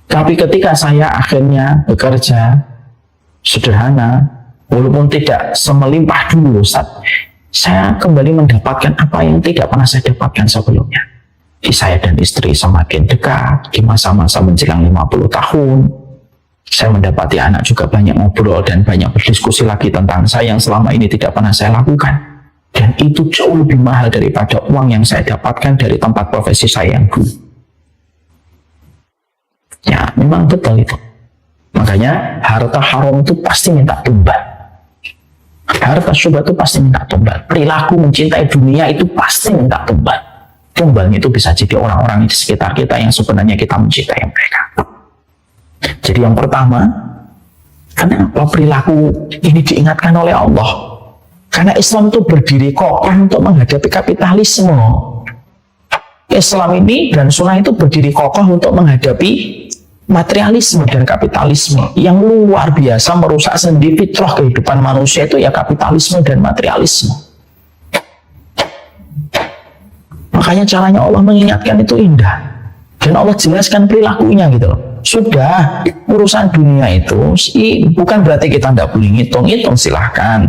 Tapi ketika saya akhirnya bekerja sederhana, walaupun tidak semelimpah dulu, saya kembali mendapatkan apa yang tidak pernah saya dapatkan sebelumnya. Saya dan istri semakin dekat di masa-masa menjelang 50 tahun. Saya mendapati anak juga banyak ngobrol dan banyak berdiskusi lagi tentang saya yang selama ini tidak pernah saya lakukan. Dan itu jauh lebih mahal daripada uang yang saya dapatkan dari tempat profesi saya yang dulu. Ya, memang betul itu. Makanya harta haram itu pasti minta tumbal. Harta syubhat itu pasti minta tumbal. Perilaku mencintai dunia itu pasti minta tumbal. Tumbalnya itu bisa jadi orang-orang di sekitar kita yang sebenarnya kita mencintai mereka. Jadi yang pertama, kenapa perilaku ini diingatkan oleh Allah? Karena Islam itu berdiri kokoh untuk menghadapi kapitalisme. Islam ini dan sunnah itu berdiri kokoh untuk menghadapi materialisme dan kapitalisme yang luar biasa merusak sendi fitrah kehidupan manusia itu ya kapitalisme dan materialisme. Makanya caranya Allah mengingatkan itu indah dan Allah jelaskan perilakunya gitu loh. Sudah, urusan dunia itu bukan berarti kita tidak boleh ngitung-ngitung, silahkan.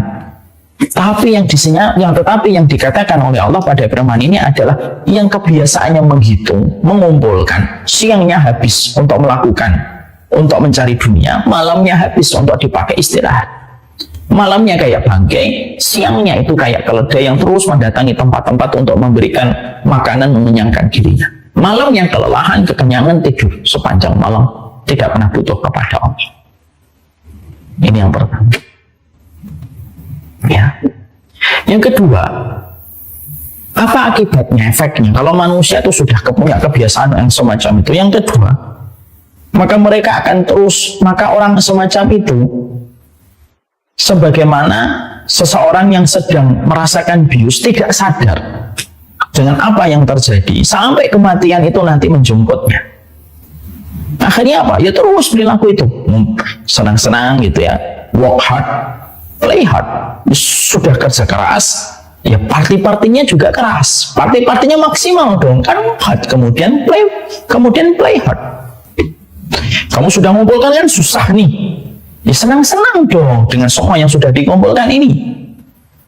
Tapi yang dikatakan oleh Allah pada firman ini adalah yang kebiasaannya menghitung, mengumpulkan, siangnya habis untuk melakukan, untuk mencari dunia, malamnya habis untuk dipakai istirahat. Malamnya kayak bangkai, siangnya itu kayak keledai yang terus mendatangi tempat-tempat untuk memberikan makanan mengenyangkan dirinya. Malamnya kelelahan, kekenyangan, tidur sepanjang malam, tidak pernah butuh kepada Allah. Ini yang pertama. Ya. Yang kedua, apa akibatnya, efeknya kalau manusia itu sudah punya kebiasaan yang semacam itu? Yang kedua, maka mereka akan terus, maka orang semacam itu sebagaimana seseorang yang sedang merasakan bius tidak sadar dengan apa yang terjadi sampai kematian itu nanti menjemputnya. Akhirnya apa? Ya terus perilaku itu senang-senang gitu ya, work hard, play hard. Sudah kerja keras, ya party-partinya juga keras, party-partinya maksimal dong, kan hard, kemudian play hard. Kamu sudah mengumpulkan kan susah nih, ya senang-senang dong dengan semua yang sudah dikumpulkan ini.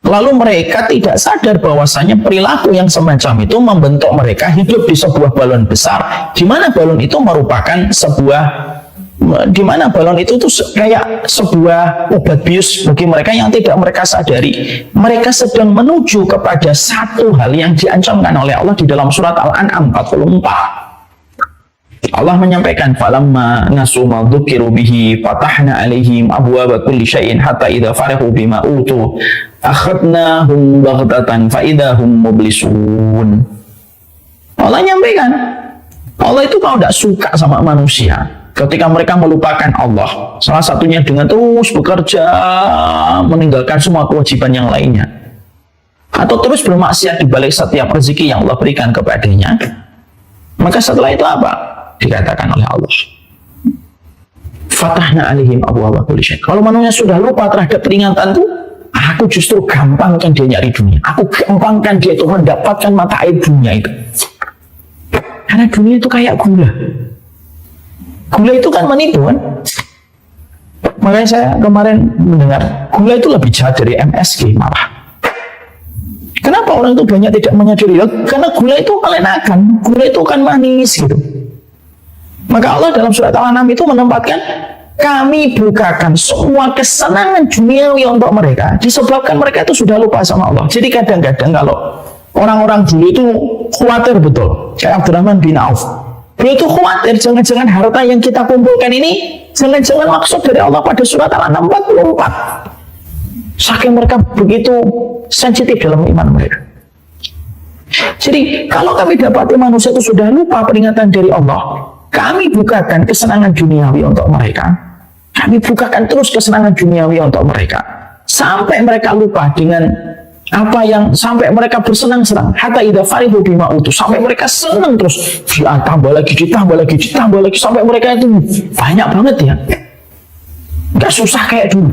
Lalu mereka tidak sadar bahwasanya perilaku yang semacam itu membentuk mereka hidup di sebuah balon besar, di mana balon itu merupakan kayak sebuah obat bius bagi mereka yang tidak mereka sadari. Mereka sedang menuju kepada satu hal yang diancamkan oleh Allah di dalam surat Al-An'am 44. Allah menyampaikan, falamma nasu ma dzukiru bihi fatahna alaihim abwaaba kulli syai'in hatta idza farihu bima utu akhadnahum baghtatan fa idahum mublisun. Allah menyampaikan, Allah itu kalau tidak suka sama manusia ketika mereka melupakan Allah, salah satunya dengan terus bekerja meninggalkan semua kewajiban yang lainnya, atau terus bermaksiat di balik setiap rezeki yang Allah berikan kepadanya, maka setelah itu apa? Dikatakan oleh Allah, fatahna alaihim abwaaba kulli syai'. Kalau manusia sudah lupa terhadap peringatan itu, aku justru gampangkan dia nyari dunia, aku gampangkan dia itu mendapatkan mata air dunia itu. Karena dunia itu kayak gula. Gula itu kan menipu kan. Makanya saya kemarin mendengar gula itu lebih jahat dari MSG malah. Kenapa orang itu banyak tidak menyadari? Karena gula itu melenakan, gula itu kan manis gitu. Maka Allah dalam surat Al-An'am itu menempatkan, kami bukakan semua kesenangan duniawi untuk mereka disebabkan mereka itu sudah lupa sama Allah. Jadi kadang-kadang kalau orang-orang dulu itu khawatir betul, kayak Abdurrahman bin Auf, dia itu khawatir jangan-jangan harta yang kita kumpulkan ini jangan-jangan maksud dari Allah pada surat Al-An'am 44. Saking mereka begitu sensitif dalam iman mereka. Jadi kalau kami dapati manusia itu sudah lupa peringatan dari Allah, kami bukakan kesenangan duniawi untuk mereka Kami bukakan terus kesenangan duniawi untuk mereka. Sampai mereka lupa dengan apa yang, sampai mereka bersenang-senang. Hatta idza farihu bima utu, sampai mereka senang terus. Tambah lagi, ditambah lagi, ditambah lagi, sampai mereka itu banyak banget ya. Nggak susah kayak dulu.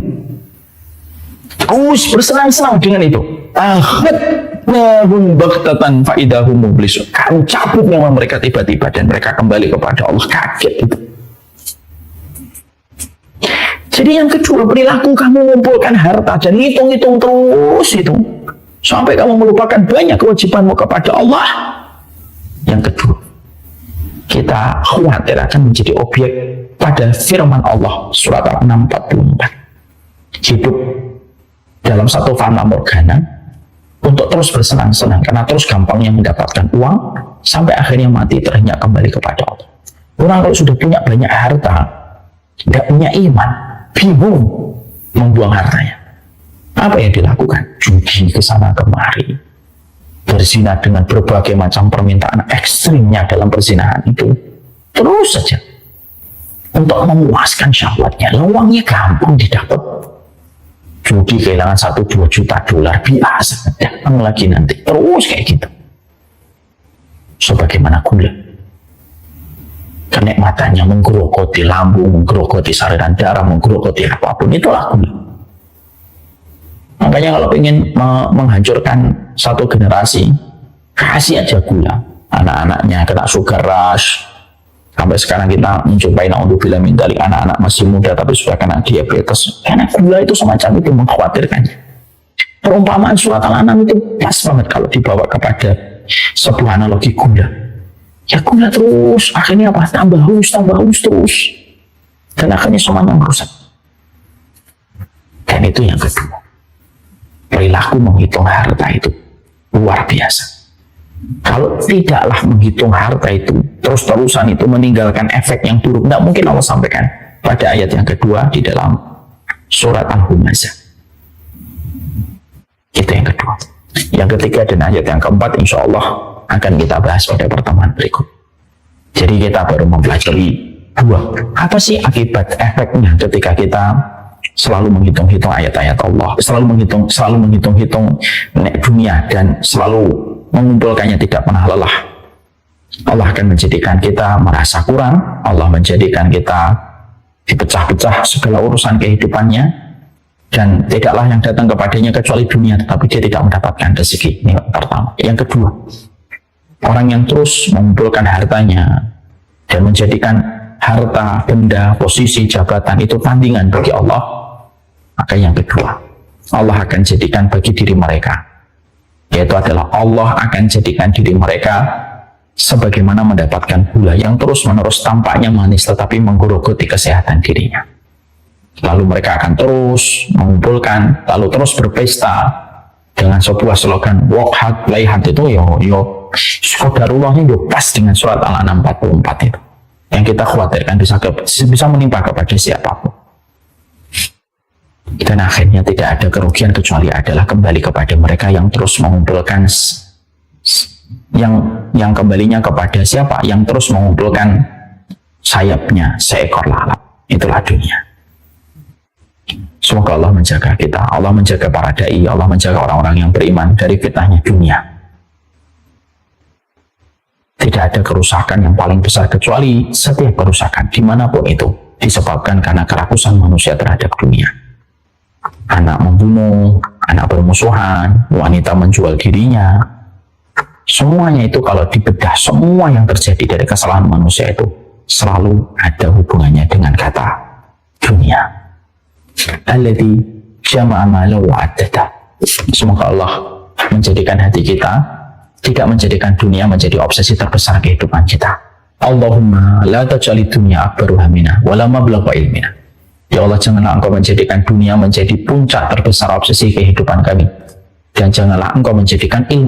Terus bersenang-senang dengan itu. Akhadnahum baghtatan fa idahum mublisun. Kami cabut nyawa mereka tiba-tiba dan mereka kembali kepada Allah. Kaget itu. Jadi yang kedua, perilaku kamu mengumpulkan harta dan hitung-hitung terus itu sampai kamu melupakan banyak kewajibanmu kepada Allah. Yang kedua, kita khawatir akan menjadi objek pada firman Allah surat Al-An'am 44. Hidup dalam satu fana morgana untuk terus bersenang-senang karena terus gampangnya mendapatkan uang sampai akhirnya mati terhenyak kembali kepada Allah. Orang kalau sudah punya banyak harta, tidak punya iman, bingung membuang hartanya. Apa yang dilakukan? Judi ke sana kemari, berzina dengan berbagai macam permintaan ekstrimnya dalam perzinahan itu terus saja untuk memuaskan syahwatnya. Uangnya gampang didapat. Judi kehilangan 1-2 juta dolar biasa, datang lagi nanti terus kayak gitu. Sebagaimana gula, kenikmatannya menggerogoti lambung, menggerogoti saluran darah, menggerogoti apapun, itulah gula. Makanya kalau ingin menghancurkan satu generasi, kasih aja gula. Anak-anaknya kena sugar rush. Sampai sekarang kita menjumpai naudzubillah min dzalik, anak-anak masih muda tapi sudah kena diabetes. Karena gula itu semacam itu mengkhawatirkan. Perumpamaan surat Al-An'am itu pas banget kalau dibawa kepada sebuah analogi gula. Ya gula terus, akhirnya apa? Tambah haus terus. Dan akhirnya semuanya merusak. Dan itu yang kedua. Perilaku menghitung harta itu luar biasa. Kalau tidaklah menghitung harta itu, terus-terusan itu meninggalkan efek yang buruk, tidak mungkin Allah sampaikan pada ayat yang kedua di dalam surat Al-Humazah. Itu yang kedua. Yang ketiga dan ayat yang keempat insya Allah akan kita bahas pada pertemuan berikut. Jadi kita baru mempelajari dua. Apa sih akibat efeknya ketika kita selalu menghitung-hitung ayat-ayat Allah, selalu menghitung-hitung dunia dan selalu mengumpulkannya tidak pernah lelah. Allah akan menjadikan kita merasa kurang, Allah menjadikan kita dipecah-pecah segala urusan kehidupannya, dan tidaklah yang datang kepadanya kecuali dunia, tetapi dia tidak mendapatkan rezeki. Ini pertama. Yang kedua, orang yang terus mengumpulkan hartanya dan menjadikan harta, benda, posisi, jabatan itu tandingan bagi Allah, maka yang kedua, Allah akan jadikan bagi diri mereka, yaitu adalah Allah akan jadikan diri mereka sebagaimana mendapatkan gula yang terus-menerus tampaknya manis tetapi menggerogoti kesehatan dirinya. Lalu mereka akan terus mengumpulkan, lalu terus berpesta dengan sebuah slogan work hard, play hard itu yo qadarullah yo pas dengan surat Al-An'am 44 itu. Yang kita khawatirkan bisa menimpa kepada siapapun. Dan akhirnya tidak ada kerugian kecuali adalah kembali kepada mereka yang terus mengumpulkan, yang kembalinya kepada siapa? Yang terus mengumpulkan sayapnya seekor lalat. Itulah dunia. Semoga Allah menjaga kita, Allah menjaga para dai, Allah menjaga orang-orang yang beriman dari fitnahnya dunia. Tidak ada kerusakan yang paling besar kecuali setiap kerusakan dimanapun itu disebabkan karena kerakusan manusia terhadap dunia. Anak membunuh, anak bermusuhan, wanita menjual dirinya, semuanya itu kalau dibedah, semua yang terjadi dari kesalahan manusia itu selalu ada hubungannya dengan kata dunia. Alladzi jama'a malahu wa 'addada. Semoga Allah menjadikan hati kita tidak menjadikan dunia menjadi obsesi terbesar kehidupan kita. Allahumma la taj'alid dunya akbaru hamina wa la mablagha ilmina. Ya Allah, janganlah Engkau menjadikan dunia menjadi puncak terbesar obsesi kehidupan kami, dan janganlah Engkau menjadikan ilmu